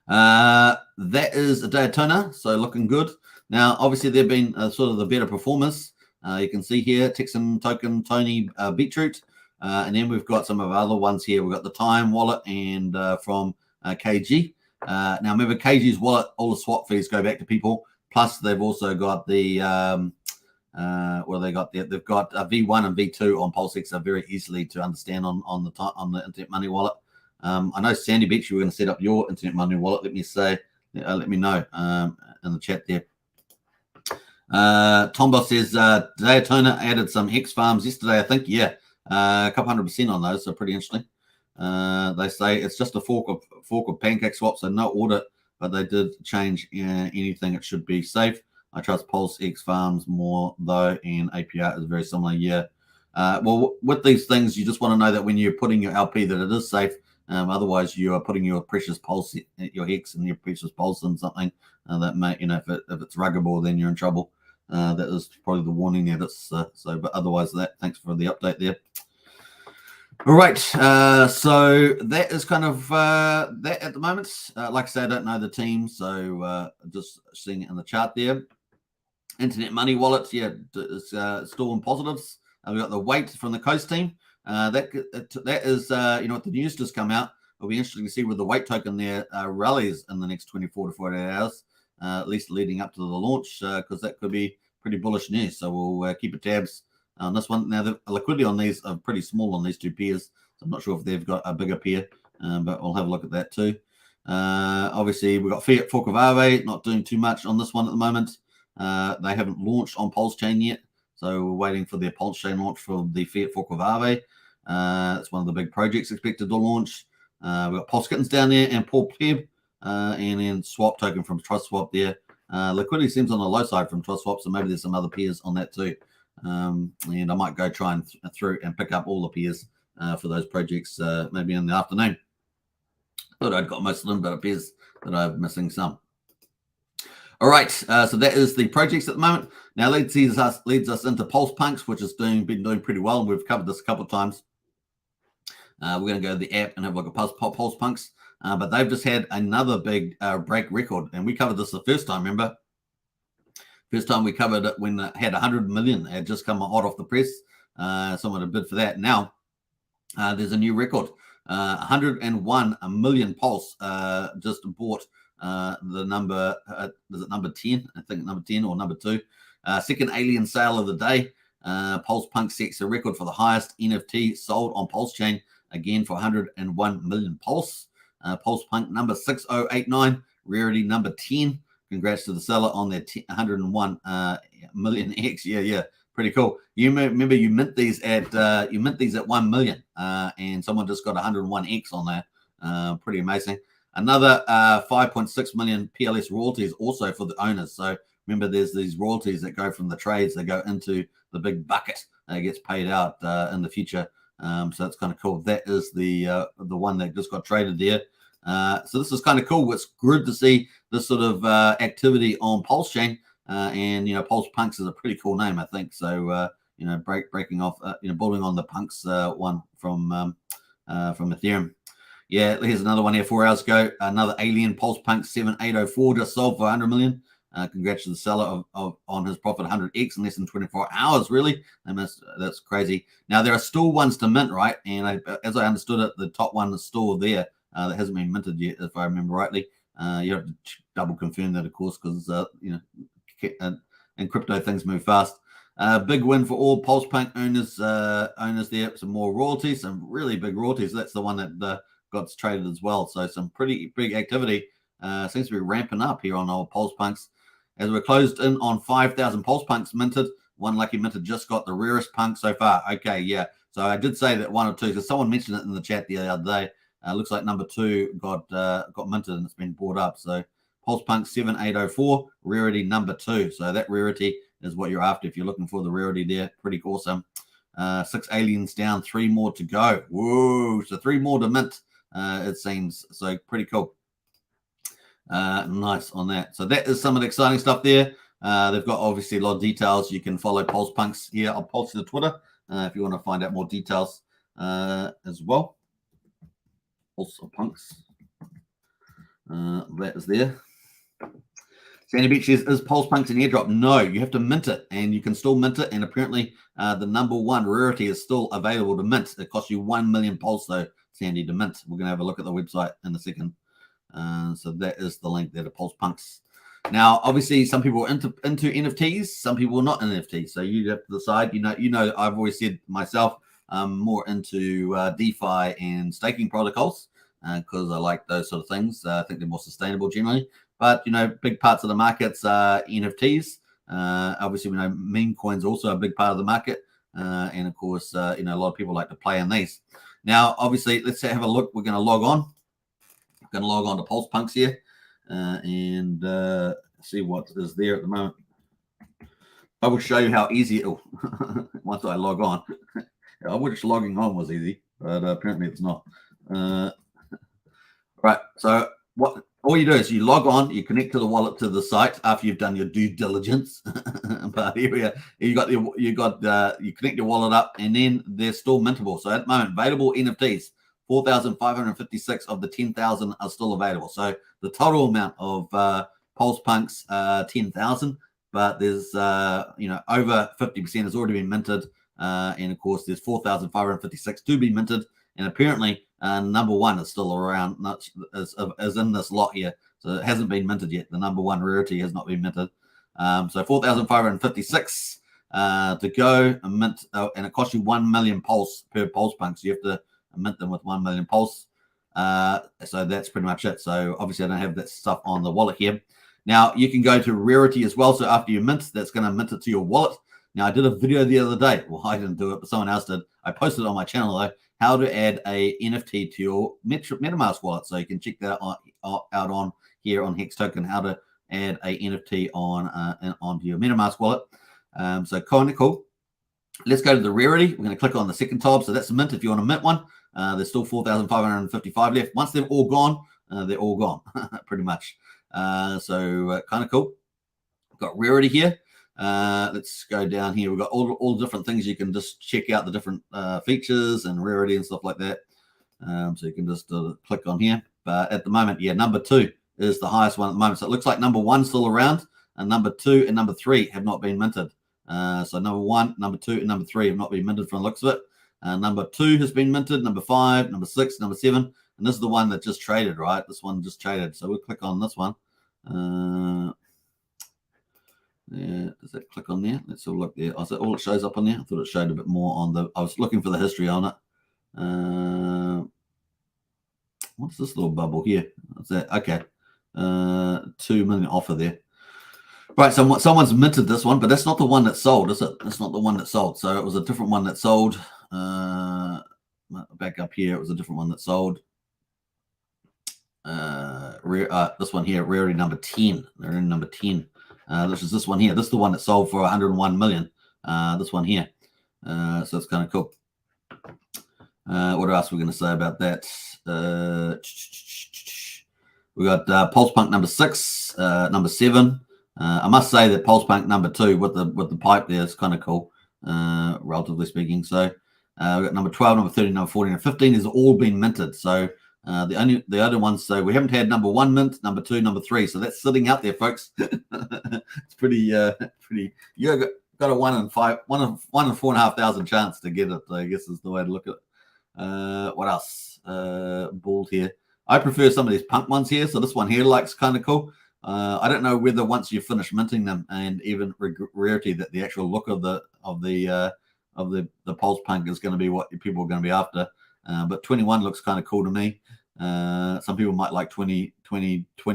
That is a Daytona, so looking good. Now, obviously, they've been sort of the better performers. You can see here, Texan Token, Tony, Beetroot. And then we've got some of our other ones here. We've got the Time wallet and from KG. Now, remember, KG's wallet, all the swap fees go back to people. Plus, they've also got the, they got there? They've got V1 and V2 on PulseX are very easily to understand on the Internet Money wallet. I know Sandy Beach, you were going to set up your Internet Money wallet. Let me know in the chat there. Tombo says Daytona added some Hex farms yesterday, I think. Yeah, a couple 100% on those, so pretty interesting. They say it's just a fork of pancake swap, so no audit, but they did change anything. It should be safe. I trust PulseX farms more though, and APR is very similar. Yeah. Well, with these things, you just want to know that when you're putting your LP that it is safe. Otherwise, you are putting your precious pulse, your Hex, and your precious pulse in something that may, if it's ruggable, then you're in trouble. That is probably the warning there. That's so. But otherwise, thanks for the update there. All right, so that is kind of that at the moment. Like I say, I don't know the team, so just seeing it in the chart there. Internet Money Wallet, yeah, it's still in positives. We've got the weight from the Coast team. That is, what the news just come out. It'll be interesting to see where the weight token there rallies in the next 24 to 48 hours, at least leading up to the launch, because that could be pretty bullish news. So we'll keep a tabs on this one. Now, the liquidity on these are pretty small on these two pairs. So I'm not sure if they've got a bigger pair, but we'll have a look at that too. Obviously, we've got Fiat Fork of Aave, not doing too much on this one at the moment. They haven't launched on Pulsechain yet. So we're waiting for their Pulsechain launch for the Fiat Fork of Aave. It's one of the big projects expected to launch. We've got Pulse Kittens down there and Paul Pleb, and then Swap Token from Trust Swap there. Liquidity seems on the low side from Trust Swap, so maybe there's some other pairs on that too. And I might go try and through and pick up all the pairs for those projects maybe in the afternoon. Thought I'd got most of them, but it appears that I'm missing some. All right, so that is the projects at the moment. Now leads us into Pulse Punks, which has been doing pretty well, and we've covered this a couple of times. We're going to go to the app and have a look at Pulse Punks, but they've just had another big break record, and we covered this the first time. Remember, first time we covered it when it had 100 million. It had just come hot off the press. Someone had bid for that. Now there's a new record. 101 million Pulse just bought. The number is it number 10? I think number 10 or number 2. Second alien sale of the day. Pulse Punk sets a record for the highest NFT sold on Pulsechain, again for 101 million Pulse. Pulse Punk number 6089, rarity number 10. Congrats to the seller on their 101 million X. Yeah, pretty cool. You remember you mint these at 1 million, and someone just got 101X on that. Pretty amazing. Another 5.6 million PLS royalties also for the owners. So remember, there's these royalties that go from the trades that go into the big bucket that gets paid out in the future. So that's kind of cool. That is the one that just got traded there. So this is kind of cool. It's good to see this sort of activity on Pulsechain. And Pulse Punks is a pretty cool name, I think. So breaking off, building on the Punks one from Ethereum. Yeah, here's another one here 4 hours ago. Another alien Pulse Punk 7804 just sold for 100 million. Congrats to the seller on his profit 100x in less than 24 hours. Really, that's crazy. Now there are still ones to mint, right? And as I understood it, the top one is still there that hasn't been minted yet, if I remember rightly. You have to double confirm that, of course, because in crypto things move fast. Big win for all Pulse Punk owners there. Some more royalties, some really big royalties. That's the one that got traded as well. So some pretty big activity seems to be ramping up here on old Pulse Punks. As we're closed in on 5,000 Pulse Punks minted, one lucky minted just got the rarest punk so far. Okay, yeah. So I did say that 1 or 2, because someone mentioned it in the chat the other day. Looks like number 2 got minted and it's been bought up. So Pulse Punk 7804, rarity number 2. So that rarity is what you're after if you're looking for the rarity there. Pretty awesome. 6 aliens down, 3 more to go. Whoa! So 3 more to mint. It seems so pretty cool. Nice on that. So that is some of the exciting stuff there. They've got obviously a lot of details. You can follow Pulse Punks here. I'll post to the Twitter if you want to find out more details as well. Pulse Punks. That is there. Sandy Beach says, is Pulse Punks an airdrop? No, you have to mint it, and you can still mint it. And apparently, the #1 rarity is still available to mint. It costs you 1 million Pulse, though, Sandy, to mint. We're going to have a look at the website in a second. So that is the link there to Pulse Punks. Now, obviously, some people are into NFTs, some people are not in NFTs. So you have to decide. You know, I've always said myself, I'm more into DeFi and staking protocols because I like those sort of things. I think they're more sustainable generally. But, you know, big parts of the markets are NFTs. Obviously, we know meme coins are also a big part of the market. And, of course, you know, a lot of people like to play in these. Now, obviously, let's have a look. We're going to log on. I'm going to log on to Pulse Punks here and see what is there at the moment. I will show you how easy once I log on. I wish logging on was easy, but apparently it's not. Right, so what all you do is you log on, you connect to the wallet to the site after you've done your due diligence. But here we are. You connect your wallet up, and then they're still mintable. So at the moment, available NFTs, 4,556 of the 10,000 are still available. So the total amount of Pulse Punks 10,000, but there's you know, over 50% has already been minted, and of course there's 4,556 to be minted, and apparently #1 is still around, is in this lot here, so it hasn't been minted yet. The #1 rarity has not been minted. So 4,556 to go and mint, and it costs you 1 million Pulse per Pulse Punk, so you have to mint them with 1 million Pulse. So that's pretty much it. So obviously I don't have that stuff on the wallet here. Now you can go to rarity as well. So after you mint, that's going to mint it to your wallet. Now I did a video the other day. Well, I didn't do it, but someone else did. I posted it on my channel though, how to add a NFT to your MetaMask wallet. So you can check that out on here on Hex Token, how to add a NFT onto your MetaMask wallet. So kind of cool. Let's go to the rarity. We're going to click on the second tab. So that's the mint if you want to mint one. There's still 4,555 left. Once they're all gone, they're all gone, pretty much. So kind of cool. We've got rarity here. Let's go down here. We've got all different things. You can just check out the different features and rarity and stuff like that. So you can just click on here. But at the moment, yeah, #2 is the highest one at the moment. So it looks like #1 still around, and #2 and #3 have not been minted. So #1, #2, and #3 have not been minted from the looks of it. #2 has been minted, #5, #6, #7, and this is the one that just traded, right? This one just traded. So we'll click on this one. Yeah, does that click on there? Let's have a look there. Oh, is that all it shows up on there? I thought it showed a bit more on the. I was looking for the history on it. What's this little bubble here? What's that? Okay, 2 million offer there. Right, so someone's minted this one, but that's not the one that sold, is it? That's not the one that sold. So it was a different one that sold. Back up here, it was a different one that sold. This one here, rarity #10. They're in #10. This is this one here. This is the one that sold for 101 million. This one here. So it's kind of cool. What else are we going to say about that? We got Pulse Punk #6, #7. I must say that Pulse Punk #2 with the pipe there is kind of cool, relatively speaking. So we got #12, #13, #14, and #15 has all been minted. So the other ones, so we haven't had #1 mint, #2, #3. So that's sitting out there, folks. It's pretty. You got a 1 in 4,500 chance to get it, I guess is the way to look at it. What else? Bald here. I prefer some of these punk ones here. So this one here looks kind of cool. I don't know whether once you finish minting them and even rarity that the actual look of the Pulse Punk is going to be what people are going to be after. But 21 looks kind of cool to me. Some people might like 20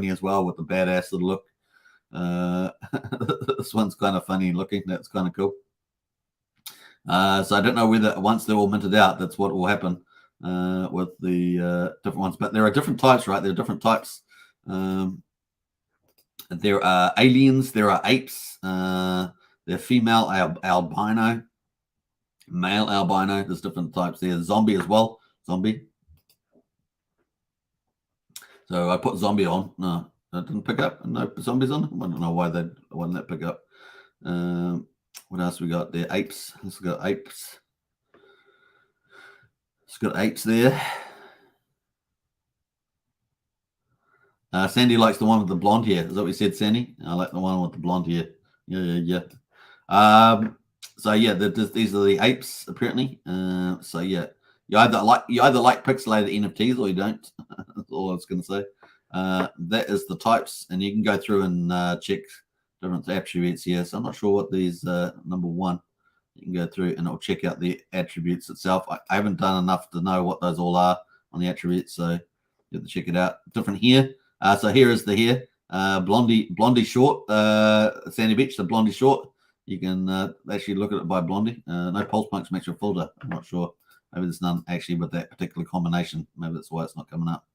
as well with the badass little look. This one's kind of funny looking. That's kind of cool. So I don't know whether once they're all minted out, that's what will happen with the different ones. But there are different types, right? There are different types. There are aliens. There are apes. They're female albino, male albino. There's different types there. Zombie as well. Zombie. So I put zombie on. That didn't pick up. No zombies on it. I don't know why that pick up. What else we got there? Apes. Let's go apes. It's got apes there. Sandy likes the one with the blonde hair. Is that what you said, Sandy? I like the one with the blonde hair. Yeah. So yeah, these are the apes apparently. So yeah, you either like pixelated NFTs or you don't. That's all I was going to say. That is the types, and you can go through and check different attributes here. So I'm not sure what these number one. You can go through and it'll check out the attributes itself. I haven't done enough to know what those all are on the attributes, so you have to check it out. Different here. So here is the hair. Blondie short. Sandy Beach, the blondie short. You can actually look at it by blondie. No pulse punks makes your filter. I'm not sure. Maybe there's none actually with that particular combination. Maybe that's why it's not coming up.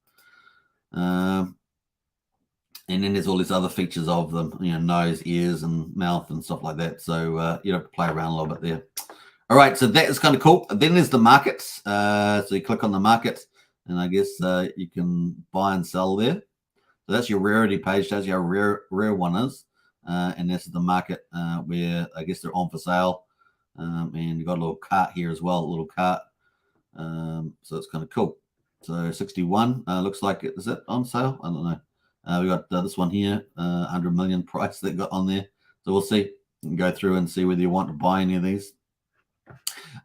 And then there's all these other features of them, nose, ears, and mouth and stuff like that. So you have to play around a little bit there. All right, so that is kind of cool. Then there's the markets. So you click on the markets, and I guess you can buy and sell there. So that's your rarity page. Shows you how rare one is. And this is the market where I guess they're on for sale. And you've got a little cart here as well, a little cart. So it's kind of cool. So 61 looks like is it on sale? I don't know. We got this one here, 100 million price that got on there. So we'll see. You can go through and see whether you want to buy any of these.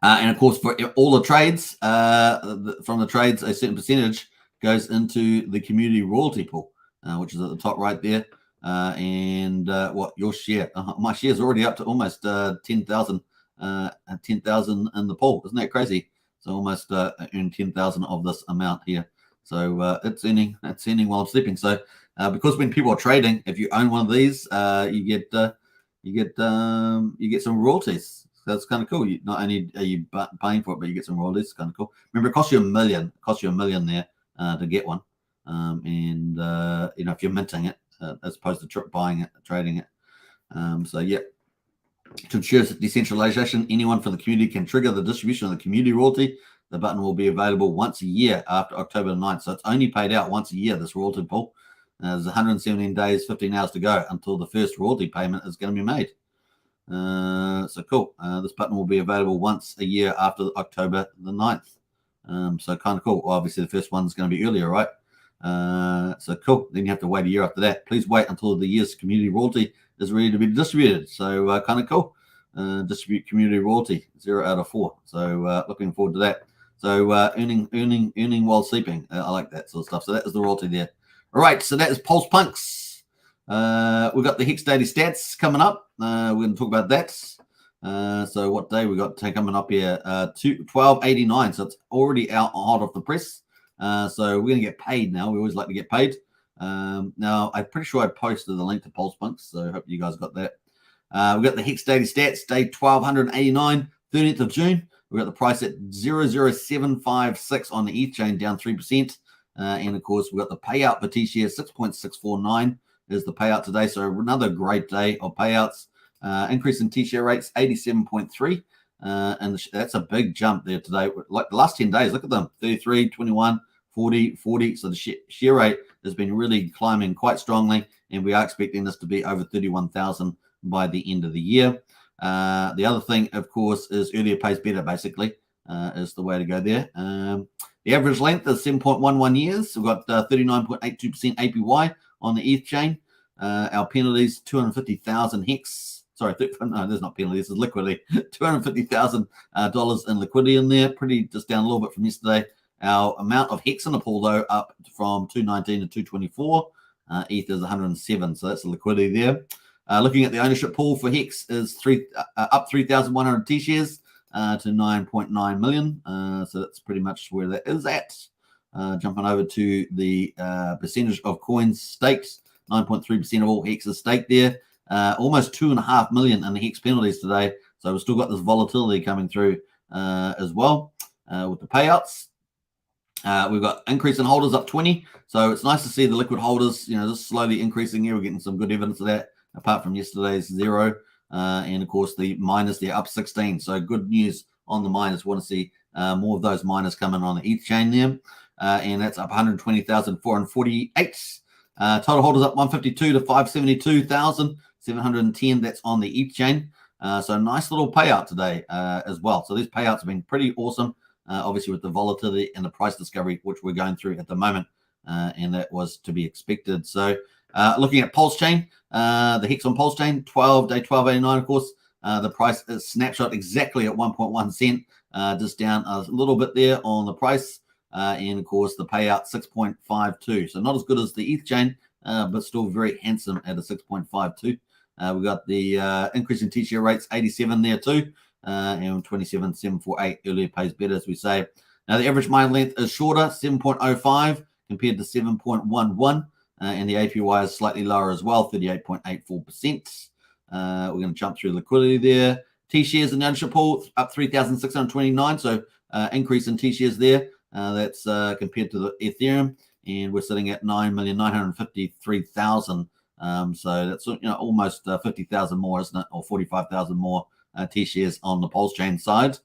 And of course, for all the trades, from the trades, a certain percentage goes into the community royalty pool, which is at the top right there. And what your share? My share is already up to almost 10,000 in the pool. Isn't that crazy? So almost earned 10,000 of this amount here. So it's earning while I'm sleeping. So because when people are trading, if you own one of these, you get some royalties. So that's kind of cool. Not only are you paying for it, but you get some royalties. It's kind of cool. Remember, it costs you $1 million. It costs you $1 million there to get one. And if you're minting it as opposed to buying it, trading it. So yeah. To ensure decentralization, anyone from the community can trigger the distribution of the community royalty. The button will be available once a year after October 9th. So it's only paid out once a year, this royalty pool. There's 117 days, 15 hours to go until the first royalty payment is going to be made. So cool. This button will be available once a year after October the 9th. So kind of cool. Well, obviously, the first one's going to be earlier, right? So cool. Then you have to wait a year after that. Please wait until the year's community royalty is ready to be distributed. So kind of cool. Distribute community royalty 0 out of 4. So looking forward to that. So earning while sleeping. I like that sort of stuff. So that is the royalty there. All right. So that is Pulse Punks. We've got the Hex Daily Stats coming up. We're going to talk about that. So what day we got coming up here? 12.89. So it's already out hot off the press. So we're going to get paid now. We always like to get paid. Now, I'm pretty sure I posted the link to Pulse Punks, so I hope you guys got that. We've got the Hex Daily Stats, day 1289, 13th of June. We've got the price at 0.0756 on the ETH chain, down 3%. And, of course, we've got the payout for T-share, 6.649 is the payout today. So another great day of payouts. Increase in T-share rates, 87.3. And that's a big jump there today. Like the last 10 days, look at them, 33, 21, 40, 40. So the share rate has been really climbing quite strongly, and we are expecting this to be over 31,000 by the end of the year. The other thing, of course, is earlier pays better, basically, is the way to go there. The average length is 7.11 years. We've got 39.82% APY on the ETH chain. Our penalties, 250,000 Hex. Sorry, no, there's not penalties, there's liquidity. $250,000 in liquidity in there. Pretty just down a little bit from yesterday. Our amount of Hex in the pool, though, up from 219 to 224. ETH is 107, so that's the liquidity there. Looking at the ownership pool for Hex is up 3,100 T-shares to 9.9 million. So that's pretty much where that is at. Jumping over to the percentage of coins staked, 9.3% of all Hex is staked there. Almost 2.5 million in the Hex penalties today. So we've still got this volatility coming through as well with the payouts. We've got increase in holders up 20. So it's nice to see the liquid holders, just slowly increasing here. We're getting some good evidence of that, apart from yesterday's 0. And of course, the miners, they're up 16. So good news on the miners. Want to see more of those miners coming on the ETH chain there. And that's up 120,448. Total holders up 152 to 572,710. That's on the ETH chain. So a nice little payout today as well. So these payouts have been pretty awesome, obviously with the volatility and the price discovery, which we're going through at the moment. And that was to be expected. So looking at Pulsechain, the Hex on Pulsechain, day 1289, of course. The price is snapshot exactly at 1.1 cent, just down a little bit there on the price. And of course, the payout 6.52. So not as good as the ETH chain, but still very handsome at a 6.52. We got the increase in TCO rates, 87 there too, and 27,748. Earlier pays better, as we say. Now the average mine length is shorter, 7.05 compared to 7.11, and the APY is slightly lower as well, 38.84%. We're going to jump through liquidity there. T shares in the ownership pool up 3,629, so increase in T shares there. That's compared to the Ethereum, and we're sitting at 9,953,000. So that's almost 50,000 more, isn't it, or 45,000 more T shares on the Pulsechain side.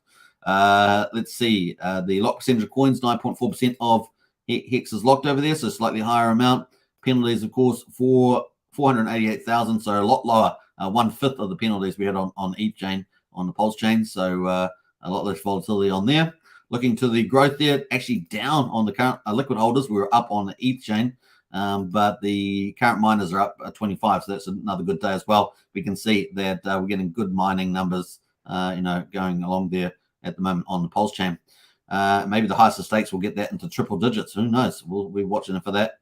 Let's see, the lock percentage of coins, 9.4% of Hex is locked over there, so slightly higher amount. Penalties, of course, for 488,000, so a lot lower. 1/5 of the penalties we had on ETH chain on the Pulsechain, so a lot less volatility on there. Looking to the growth there, actually down on the current liquid holders. We were up on the ETH chain, but the current miners are up 25, so that's another good day as well. We can see that we're getting good mining numbers, going along there at the moment on the Pulsechain. Maybe the highest of stakes will get that into triple digits. Who knows? We'll be watching it for that.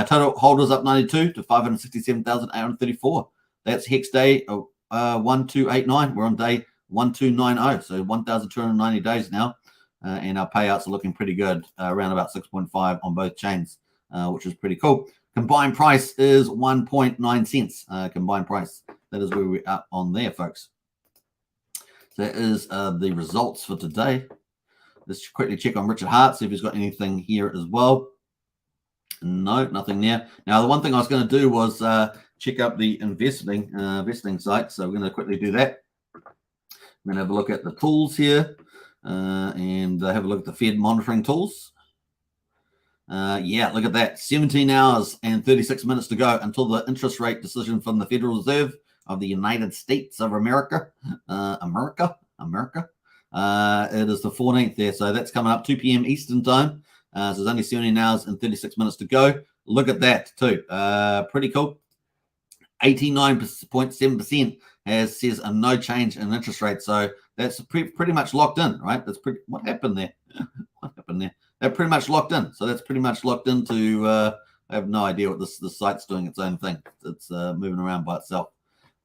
Total holders up 92 to 567,834. That's Hex day 1289. We're on day 1290, so 1,290 days now. And our payouts are looking pretty good, around about 6.5 on both chains, which is pretty cool. Combined price is 1.9 cents. Combined price. That is where we're at on there, folks. So that is the results for today. Let's quickly check on Richard Hart, see if he's got anything here as well. No, nothing there. Now, the one thing I was going to do was check up the investing site. So we're going to quickly do that. I'm going to have a look at the tools here and have a look at the Fed monitoring tools. Yeah, look at that. 17 hours and 36 minutes to go until the interest rate decision from the Federal Reserve of the United States of America. America. It is the 14th there. So that's coming up 2 p.m. Eastern time. So there's only 17 hours and 36 minutes to go. Look at that too. Pretty cool. 89.7% says a no change in interest rate. So that's pretty much locked in, right? That's pretty. What happened there? They're pretty much locked in. So that's pretty much locked into. I have no idea what this site's doing its own thing. It's moving around by itself.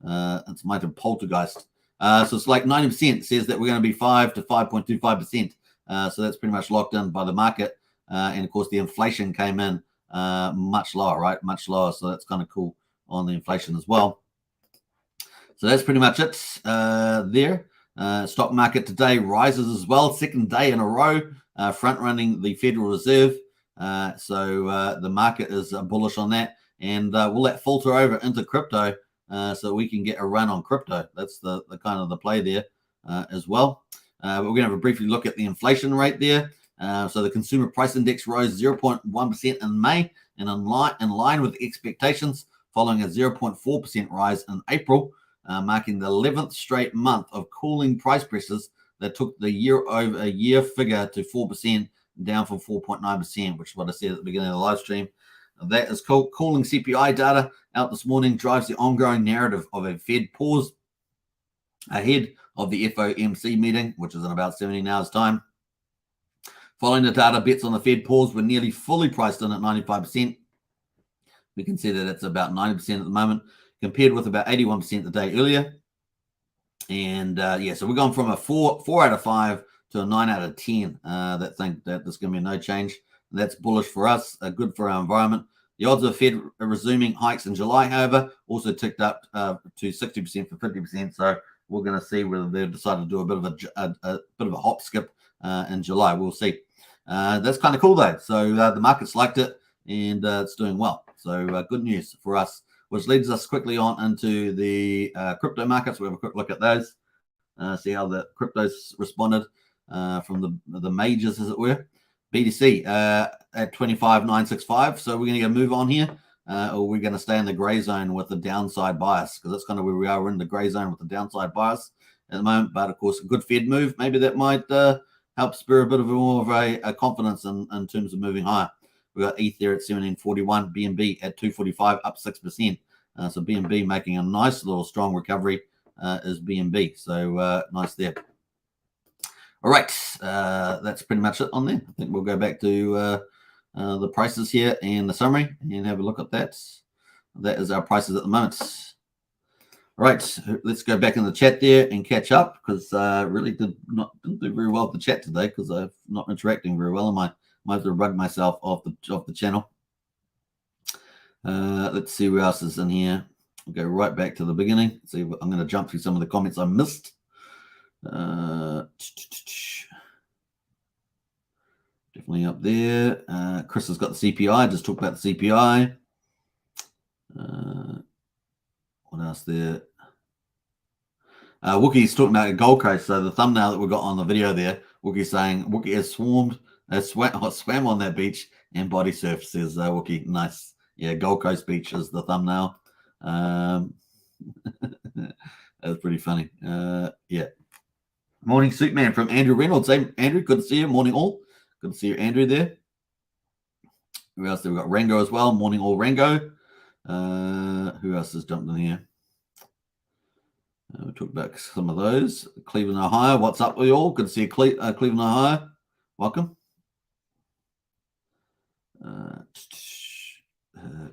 It's might have poltergeist. So it's like 90% says that we're going to be 5 to 5.25%. So that's pretty much locked in by the market. And of course, the inflation came in much lower, right? Much lower. So that's kind of cool on the inflation as well. So that's pretty much it there. Stock market today rises as well. Second day in a row, front running the Federal Reserve. So the market is bullish on that. And will that filter over into crypto so we can get a run on crypto? That's the kind of the play there as well. We're going to have a briefly look at the inflation rate there. So the consumer price index rose 0.1% in May and in line with expectations, following a 0.4% rise in April, marking the 11th straight month of cooling price pressures that took the year-over-year figure to 4%, down from 4.9%, which is what I said at the beginning of the live stream. That is cool. Cooling CPI data out this morning drives the ongoing narrative of a Fed pause ahead of the FOMC meeting, which is in about 17 hours' time. Following the data, bets on the Fed pause were nearly fully priced in at 95%. We can see that it's about 90% at the moment, compared with about 81% the day earlier. And so we're going from a 4 out of 5 to a 9 out of 10 that think that there's going to be no change. That's bullish for us, good for our environment. The odds of Fed resuming hikes in July, however, also ticked up to 60% from 50%. So we're going to see whether they decide to do a bit of a hop skip in July. We'll see. That's kind of cool though. So the market's liked it and it's doing well. So good news for us, which leads us quickly on into the crypto markets. We have a quick look at those, see how the cryptos responded from the majors, as it were. BTC at 25,965. So we're going to go move on here. or we're going to stay in the gray zone with the downside bias, because that's kind of where we are. We're in the gray zone with the downside bias at the moment. But of course, a good Fed move, maybe that might help spur a bit of more of a confidence in terms of moving higher. We got ETH there at 1741, BNB at 245, up 6%. So BNB making a nice little strong recovery is BNB. So nice there. All right, that's pretty much it on there. I think we'll go back to the prices here and the summary and have a look at that. That is our prices at the moment. All right, let's go back in the chat there and catch up, because really didn't do very well with the chat today, because I'm not interacting very well. I might have to rug myself off the channel. Let's see who else is in here. I'll go right back to the beginning. See, I'm going to jump through some of the comments I missed. Definitely up there. Chris has got the CPI. Just talked about the CPI. What else there? Wookie's talking about Gold Coast. So the thumbnail that we got on the video there, Wookie's saying Wookie has swam on that beach and body surfed, says Wookie. Nice. Yeah, Gold Coast Beach is the thumbnail. That's pretty funny. Yeah. Morning, Suitman from Andrew Reynolds. Hey, Andrew, good to see you. Morning, all. Good to see you, Andrew, there. Who else? We've got Rango as well. Morning, all, Rango. Who else has jumped in here? We talked about some of those. Cleveland, Ohio. What's up with you all? Good to see you, Cleveland, Ohio. Welcome.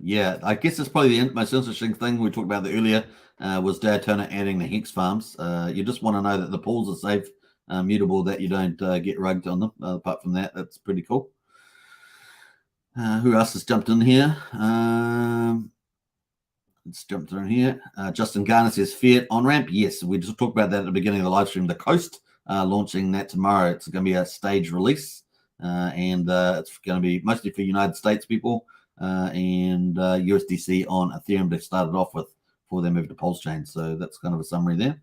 Yeah, I guess it's probably the most interesting thing we talked about earlier was Daytona adding the Hex farms. You just want to know that the pools are safe, mutable, that you don't get rugged on them. Apart from that, that's pretty cool. Who else has jumped in here? Let's jump through here. Justin Garner says Fiat Onramp. Yes, we just talked about that at the beginning of the live stream. The Coast launching that tomorrow. It's going to be a stage release, and it's going to be mostly for United States people and USDC on Ethereum to start it off with before they move to Pulsechain. So that's kind of a summary there.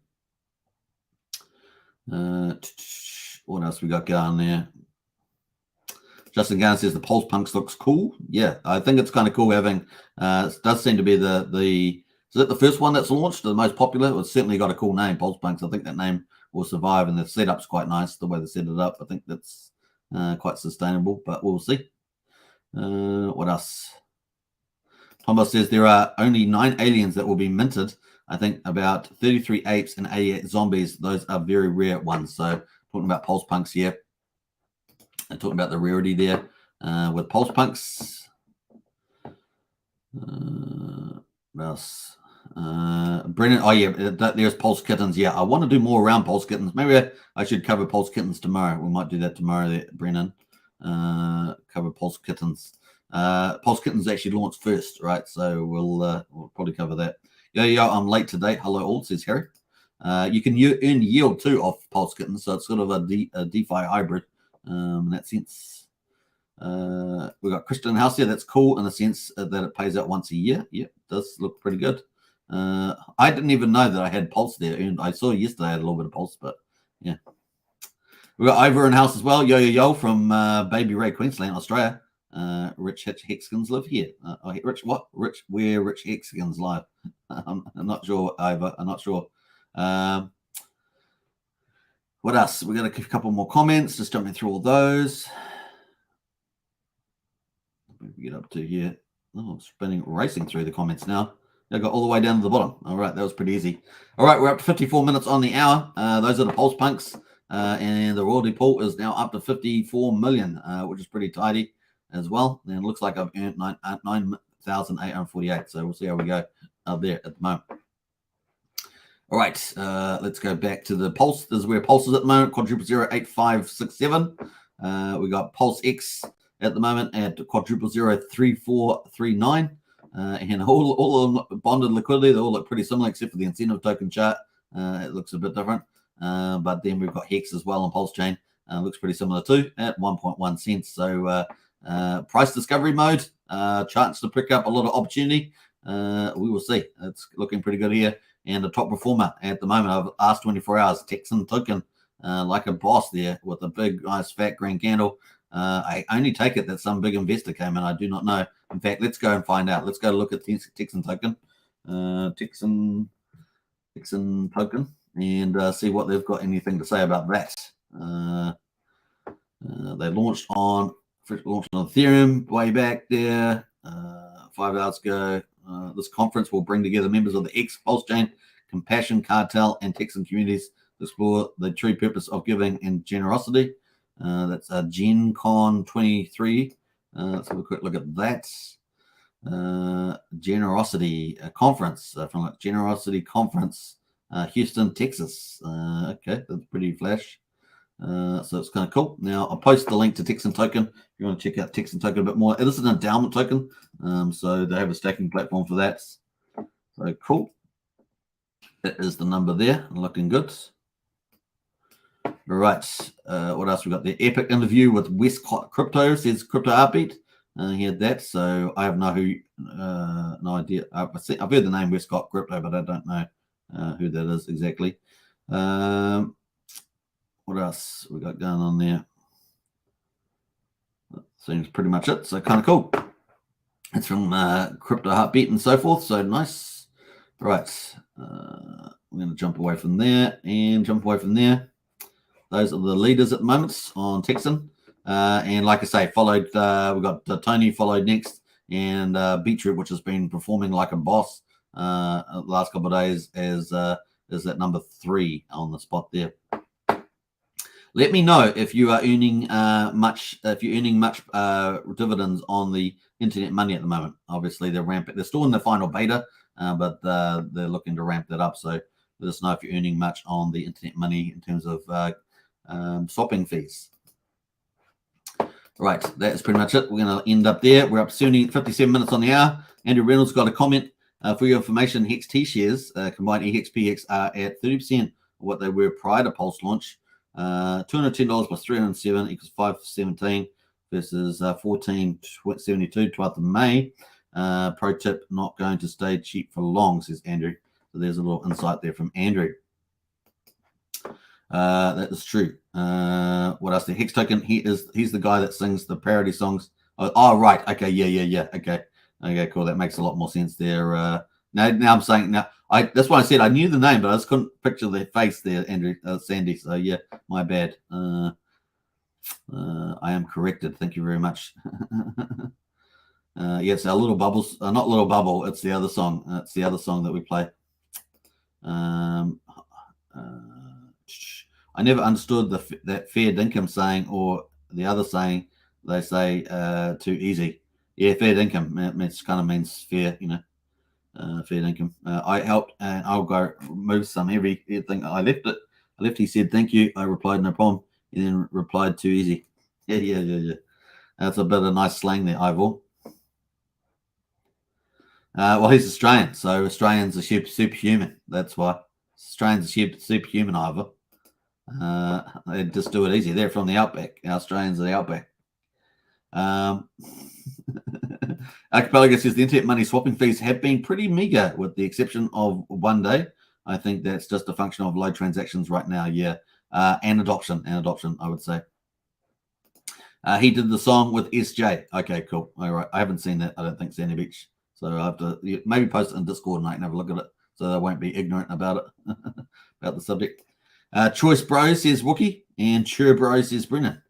What else we got going there? Justin Garner says the Pulse Punks looks cool. Yeah, I think it's kind of cool having. It does seem to be is it the first one that's launched, the most popular? It's certainly got a cool name, Pulse Punks. I think that name will survive, and the setup's quite nice the way they set it up. I think that's quite sustainable, but we'll see. What else? Thomas says there are only 9 aliens that will be minted. I think about 33 apes and 88 zombies. Those are very rare ones. So talking about Pulse Punks here. I'm talking about the rarity there with Pulse Punks. What else? Brennan, oh yeah, there's Pulse Kittens. Yeah, I want to do more around Pulse Kittens. Maybe I should cover Pulse Kittens tomorrow. We might do that tomorrow there, Brennan. Cover Pulse Kittens. Pulse Kittens actually launched first, right? So we'll probably cover that. Yo, I'm late today. Hello all, says Harry. You can earn yield too off Pulse Kittens, so it's sort of a DeFi hybrid. In that sense, we got Christian House here. That's cool in the sense that it pays out once a year. Yeah, it does look pretty good. I didn't even know that I had Pulse there, and I saw yesterday I had a little bit of Pulse, but yeah. We got Ivor in house as well. Yo from Baby Ray, Queensland, Australia. Rich Hexkins live here. Rich what? Rich where Rich Hexkins live? I'm not sure, Ivor. I'm not sure. What else? We got a couple more comments. Just jumping through all those. What we get up to here? Oh, racing through the comments now. I got all the way down to the bottom. All right, that was pretty easy. All right, we're up to 54 minutes on the hour. Those are the Pulse Punks, and the royalty pool is now up to 54 million, which is pretty tidy as well. And it looks like I've earned 9,848. So we'll see how we go up there at the moment. All right, let's go back to the Pulse. This is where Pulse is at the moment, quadruple 08567. We got Pulse X at the moment at quadruple 03439. And all bonded liquidity, they all look pretty similar except for the incentive token chart. It looks a bit different. But then we've got Hex as well on Pulsechain. Looks pretty similar too at 1.1 cents. So price discovery mode, chance to pick up a lot of opportunity. We will see. It's looking pretty good here. And the top performer at the moment of last 24 hours, Texan Token, like a boss there with a big, nice, fat green candle. I only take it that some big investor came in. I do not know. In fact, let's go and find out. Let's go look at Texan Token, Texan Token, and see what they've got anything to say about that. They launched on Ethereum way back there 5 hours ago. This conference will bring together members of the Pulsechain, Compassion, Cartel, and Texan communities to explore the true purpose of giving and generosity. That's Gen Con 23. Let's have a quick look at that. Generosity conference from like Generosity Conference, Houston, Texas. Okay, that's pretty flash. So it's kind of cool. Now I'll post the link to Texan Token if you want to check out Texan Token a bit more. This is an endowment token, so they have a staking platform for that. So cool. That is the number there, looking good. All right. What else we got there? Epic interview with Westcott Crypto, says Crypto Heartbeat. He had that, so I have no idea. I've heard the name Westcott Crypto, but I don't know who that is exactly. What else we got going on there? That seems pretty much it. So kind of cool. It's from Crypto Heartbeat and so forth. So nice. Right. We're going to jump away from there and jump away from there. Those are the leaders at the moment on Texan. And like I say, followed. We got Tony followed next, and Beetroot, which has been performing like a boss the last couple of days, is at number 3 on the spot there. Let me know if you are earning much. If you're earning much dividends on the internet money at the moment. Obviously, they're still in the final beta, but they're looking to ramp that up. So let us know if you're earning much on the internet money in terms of swapping fees. Right, that is pretty much it. We're going to end up there. We're up 57 minutes on the hour. Andrew Reynolds got a comment. For your information, Hex T shares, combined EHX PX, are at 30% of what they were prior to Pulse launch. $210 plus 307 equals 517 versus 14.72, 12th of May. Pro tip, not going to stay cheap for long, says Andrew. So there's a little insight there from Andrew. That is true. What else? The Hex Token. He's the guy that sings the parody songs. Oh right. Okay. Yeah. Okay. Cool. That makes a lot more sense there. Now I'm saying now. That's why I said I knew the name, but I just couldn't picture the face there, Andrew Sandy. So yeah, my bad. I am corrected. Thank you very much. Yes, our Little Bubbles. Not Little Bubble. It's the other song. It's the other song that we play. I never understood that fair dinkum saying or the other saying. They say too easy. Yeah, fair dinkum. It kind of means fair, fair dinkum. I helped, and I'll go move some everything. I left it. He said thank you. I replied no problem. He then replied too easy. Yeah. That's a bit of nice slang there, Ivor. Well, he's Australian, so Australians are superhuman. That's why Australians are superhuman, Ivor. They just do it easy. They're from the outback. Our Australians are the outback. Archipelago says the internet money swapping fees have been pretty meager, with the exception of one day. I think that's just a function of low transactions right now. Yeah, and adoption. I would say. He did the song with SJ. Okay, cool. All right, I haven't seen that. I don't think Sandy Beach. So I have to maybe post it in Discord and I can have a look at it, so I won't be ignorant about it, about the subject. Choice Bro says Wookie, and Chur Bro says Brennan.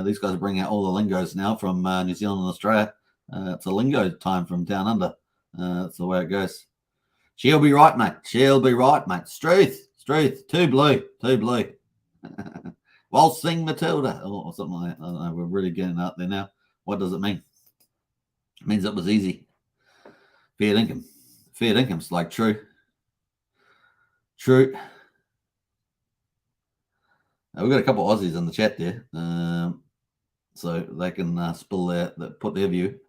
These guys are bringing out all the lingos now from New Zealand and Australia. It's a lingo time from down under. That's the way it goes. She'll be right, mate. Struth. Too blue. Waltzing Matilda, or something like that. I don't know. We're really getting out there now. What does it mean? It means it was easy. Fair income's like true. We've got a couple of Aussies in the chat there, so they can put their view.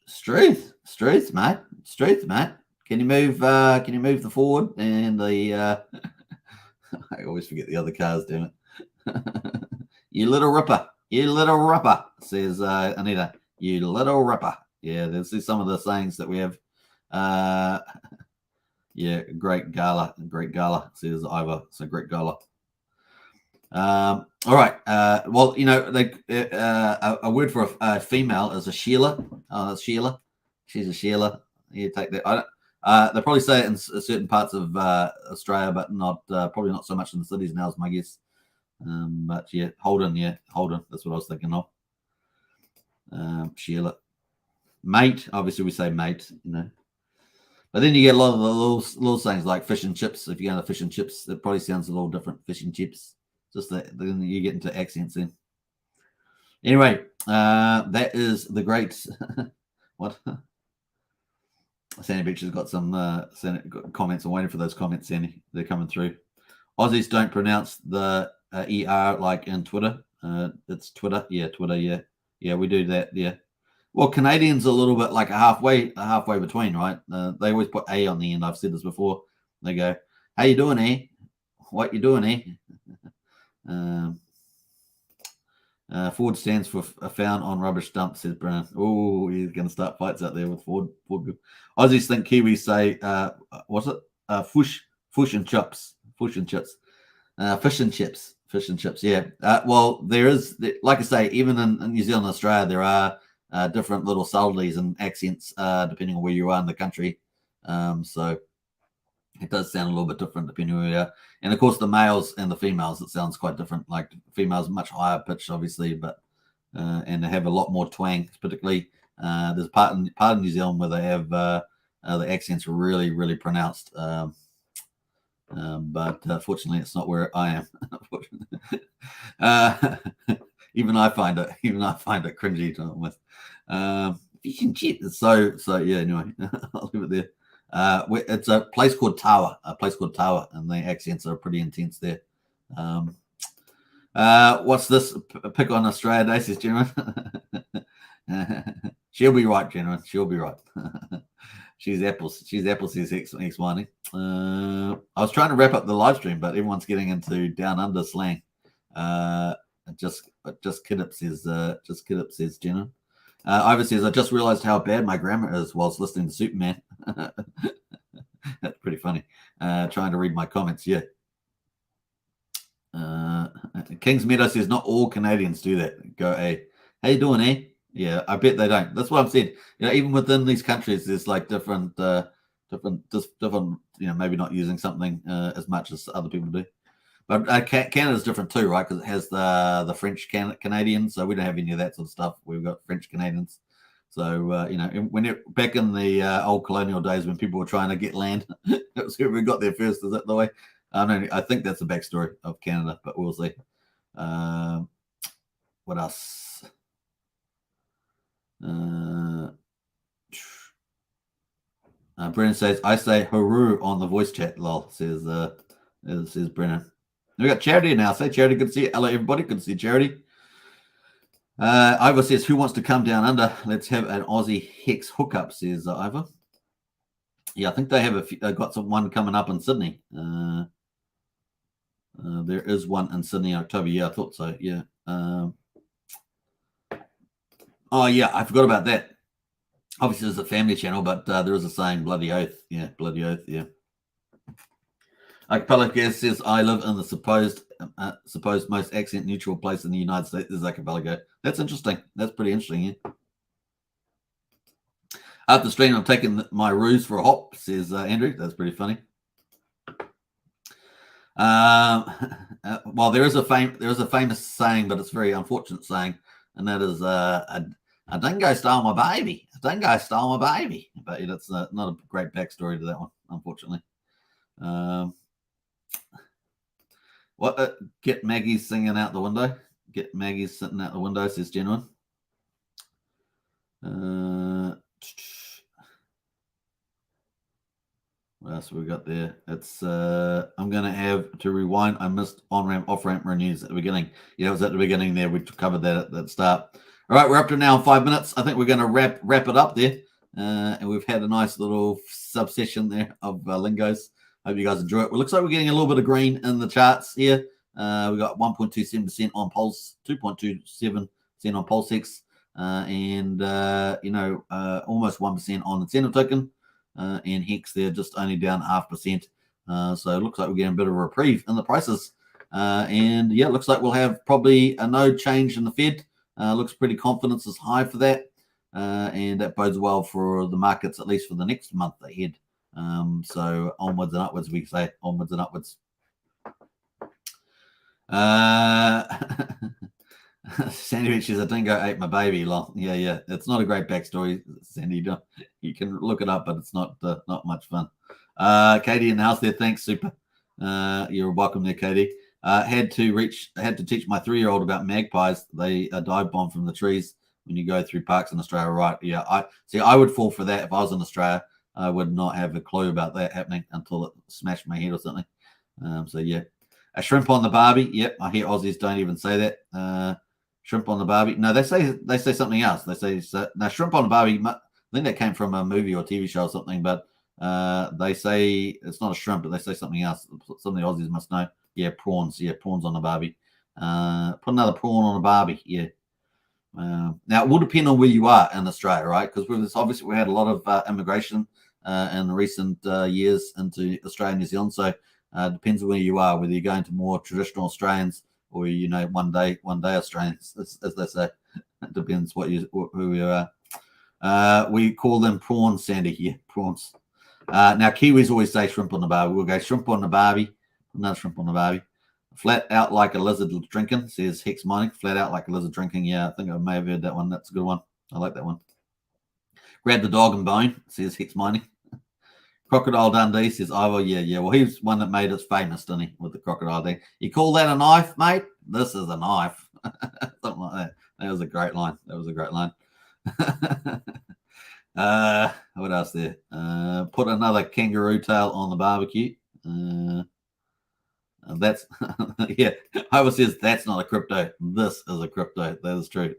Struth, mate. Can you move the forward and the? I always forget the other cars, damn it. You little ripper, says Anita. You little ripper. Yeah, there's some of the sayings that we have. Yeah, great gala, says Ivor. So great gala. All right. Well, you know, a word for a female is a Sheila. Oh, that's Sheila. She's a Sheila. You take that. They probably say it in certain parts of Australia, but not probably not so much in the cities now, is my guess. But yeah, Holden. That's what I was thinking of. Sheila. Mate. Obviously, we say mate. You know. But then you get a lot of the little things like fish and chips. If you go to fish and chips, it probably sounds a little different. Fish and chips. Just that then you get into accents then. Anyway, that is the great what? Sandy Beach has got some comments. I'm waiting for those comments, Sandy. They're coming through. Aussies don't pronounce the ER like in Twitter. It's Twitter. Yeah, Twitter. Yeah. Yeah, we do that. Yeah. Well, Canadians are a little bit like a halfway between, right? They always put A on the end. I've said this before. They go, "How you doing, eh? What you doing, eh?" Ford stands for found on rubbish dump, says Brennan. Oh, he's going to start fights out there with Ford. Aussies think Kiwis say, what's it? Fush and chips. Fish and chips. Yeah. Well, there is, like I say, even in New Zealand and Australia, there are different little subtleties and accents depending on where you are in the country. So it does sound a little bit different depending on where you are. And of course, the males and the females, it sounds quite different. Like females, much higher pitch, obviously, but and they have a lot more twang. Particularly, there's part of New Zealand where they have the accents really, really pronounced. But fortunately, it's not where I am. Even I find it cringy to almost. So yeah. Anyway, I'll leave it there. It's a place called Tawa, and the accents are pretty intense there. What's this? Pick on Australia Day, says gentlemen. She'll be right, gentlemen. She'll be right. She's apples. Says X Mining. I was trying to wrap up the live stream, but everyone's getting into down under slang. Just kid says gentlemen. Ivor says, I just realized how bad my grammar is whilst listening to Superman. That's pretty funny. Trying to read my comments, yeah. Kings Meadow says, not all Canadians do that. Go, hey, how you doing, eh? Yeah, I bet they don't. That's what I've said. You know, even within these countries, there's like different, maybe not using something as much as other people do. But Canada's different too, right? Because it has the French Canadians, so we don't have any of that sort of stuff. We've got French Canadians. So when back in the old colonial days when people were trying to get land, that was whoever got there first. Is that the way? I think that's the backstory of Canada, but we'll see. What else? Brennan says, I say hooroo on the voice chat, lol, says Brennan. We got Charity now. Say Charity, good to see you. Hello, everybody. Good to see Charity. Ivor says, who wants to come down under? Let's have an Aussie Hex hookup, says Ivor. Yeah, I think they have got one coming up in Sydney. There is one in Sydney, October. Yeah, I thought so. Yeah. Oh, yeah, I forgot about that. Obviously, there's a family channel, but there is a saying, bloody oath. Yeah, bloody oath, yeah. Archipelago says, I live in the supposed most accent neutral place in the United States. This is Archipelago. That's interesting. That's pretty interesting, yeah. After stream, I'm taking my ruse for a hop, says Andrew. That's pretty funny. Well, there is a famous saying, but it's a very unfortunate saying, and that is a dingo stole my baby. A dingo stole my baby. But it's not a great backstory to that one, unfortunately. Get Maggie singing out the window. Get Maggie sitting out the window, says gentleman. What else we got there? It's I'm gonna have to rewind. I missed on-ramp, off-ramp renews at the beginning. Yeah, it was at the beginning there. We covered that at the start. All right, we're up to now in 5 minutes. I think we're gonna wrap it up there. And we've had a nice little subsession there of lingos. Hope you guys enjoy it. Well, it looks like we're getting a little bit of green in the charts here. We got 1.27% on Pulse, 2.27% on Pulsechain, and almost 1% on incentive token. And Hex, they're just only down 0.5%. So it looks like we're getting a bit of a reprieve in the prices. And yeah, it looks like we'll have probably a no change in the Fed. Looks pretty confidence is high for that. And that bodes well for the markets, at least for the next month ahead. So onwards and upwards, we say onwards and upwards. Sandy Rich says, a dingo ate my baby. Yeah. It's not a great backstory, Sandy. You can look it up, but it's not much fun. Katie in the house there. Thanks, super. You're welcome there, Katie. Had to teach my 3-year-old about magpies. They dive bomb from the trees when you go through parks in Australia, right? Yeah, I would fall for that if I was in Australia. I would not have a clue about that happening until it smashed my head or something. So yeah, a shrimp on the barbie. Yep, I hear Aussies don't even say that. Shrimp on the barbie. No, they say something else. They say now shrimp on the barbie. I think that came from a movie or TV show or something. But they say it's not a shrimp, but they say something else. Some of the Aussies must know. Yeah, prawns. Yeah, prawns on the barbie. Put another prawn on a barbie. Yeah. Now, it will depend on where you are in Australia, right? Because we had a lot of immigration in recent years into Australia and New Zealand. So it depends on where you are, whether you're going to more traditional Australians or, one day Australians, as they say. It depends who you are. We call them prawns, Sandy. Yeah, prawns. Now, Kiwis always say shrimp on the barbie. We'll go shrimp on the barbie. Another shrimp on the barbie. Flat out like a lizard drinking, says Hex Mining. Flat out like a lizard drinking. Yeah, I think I may have heard that one. That's a good one. I like that one. Grab the dog and bone, says Hex Mining. Crocodile Dundee says, oh, well, yeah. Well, he's one that made us famous, didn't he, with the crocodile thing. You call that a knife, mate? This is a knife. Something like that. That was a great line. What else there? Put another kangaroo tail on the barbecue. That's yeah. Hover says that's not a crypto. This is a crypto. That is true.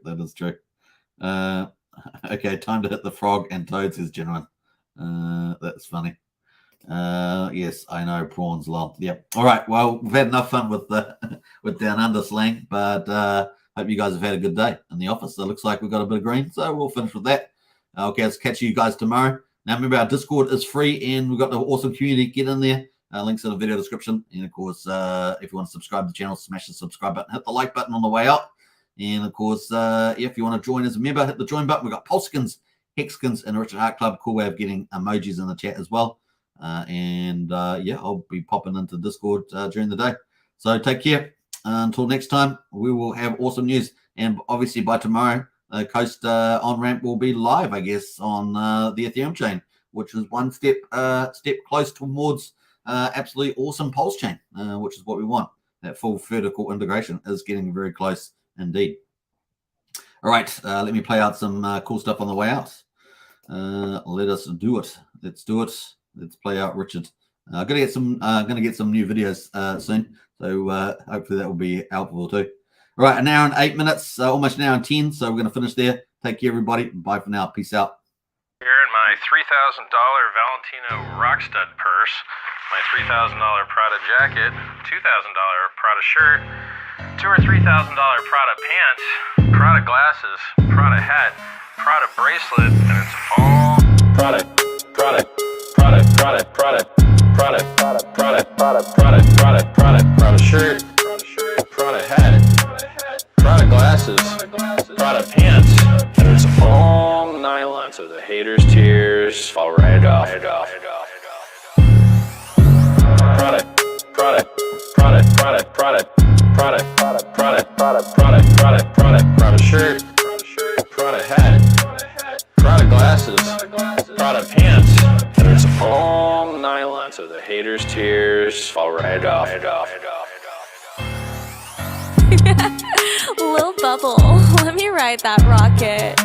Okay, time to hit the frog and toad, says Genuine. That's funny. Yes, I know prawns. Lol. Yep. All right. Well, we've had enough fun with Down Under slang, but hope you guys have had a good day in the office. So it looks like we've got a bit of green, so we'll finish with that. Okay, let's catch you guys tomorrow. Now remember, our Discord is free, and we've got the awesome community. Get in there. Links in the video description. And of course, if you want to subscribe to the channel, smash the subscribe button, hit the like button on the way out. And of course, if you want to join as a member, hit the join button. We've got Pulsechain, Hexkins, and Richard Hart Club. Cool way of getting emojis in the chat as well. Yeah, I'll be popping into Discord during the day. So take care. Until next time, we will have awesome news. And obviously by tomorrow, Coast Onramp will be live, I guess, on the Ethereum chain, which is one step close towards absolutely awesome Pulsechain, which is what we want. That full vertical integration is getting very close indeed. All right, let me play out some cool stuff on the way out. Let us do it. Let's do it. Let's play out Richard. I'm gonna get some new videos soon, so hopefully that will be helpful too. All right, an hour and 8 minutes, almost an hour and 10. So we're gonna finish there. Take care, everybody. Bye for now. Peace out. Here in my $3,000 Valentino Rockstud purse, my $3,000 Prada jacket, $2,000 Prada shirt, $2,000 or $3,000 Prada pants, Prada glasses, Prada hat, Prada bracelet, and it's all Prada shirt, Prada hat, Prada glasses, Prada pants, and it's all nylon, so the haters' tears fall right off. Prada shirt, Prada hat, Prada glasses, Prada pants, and it's all nylon, so the haters' tears fall right off. Lil Bubble, let me ride that rocket.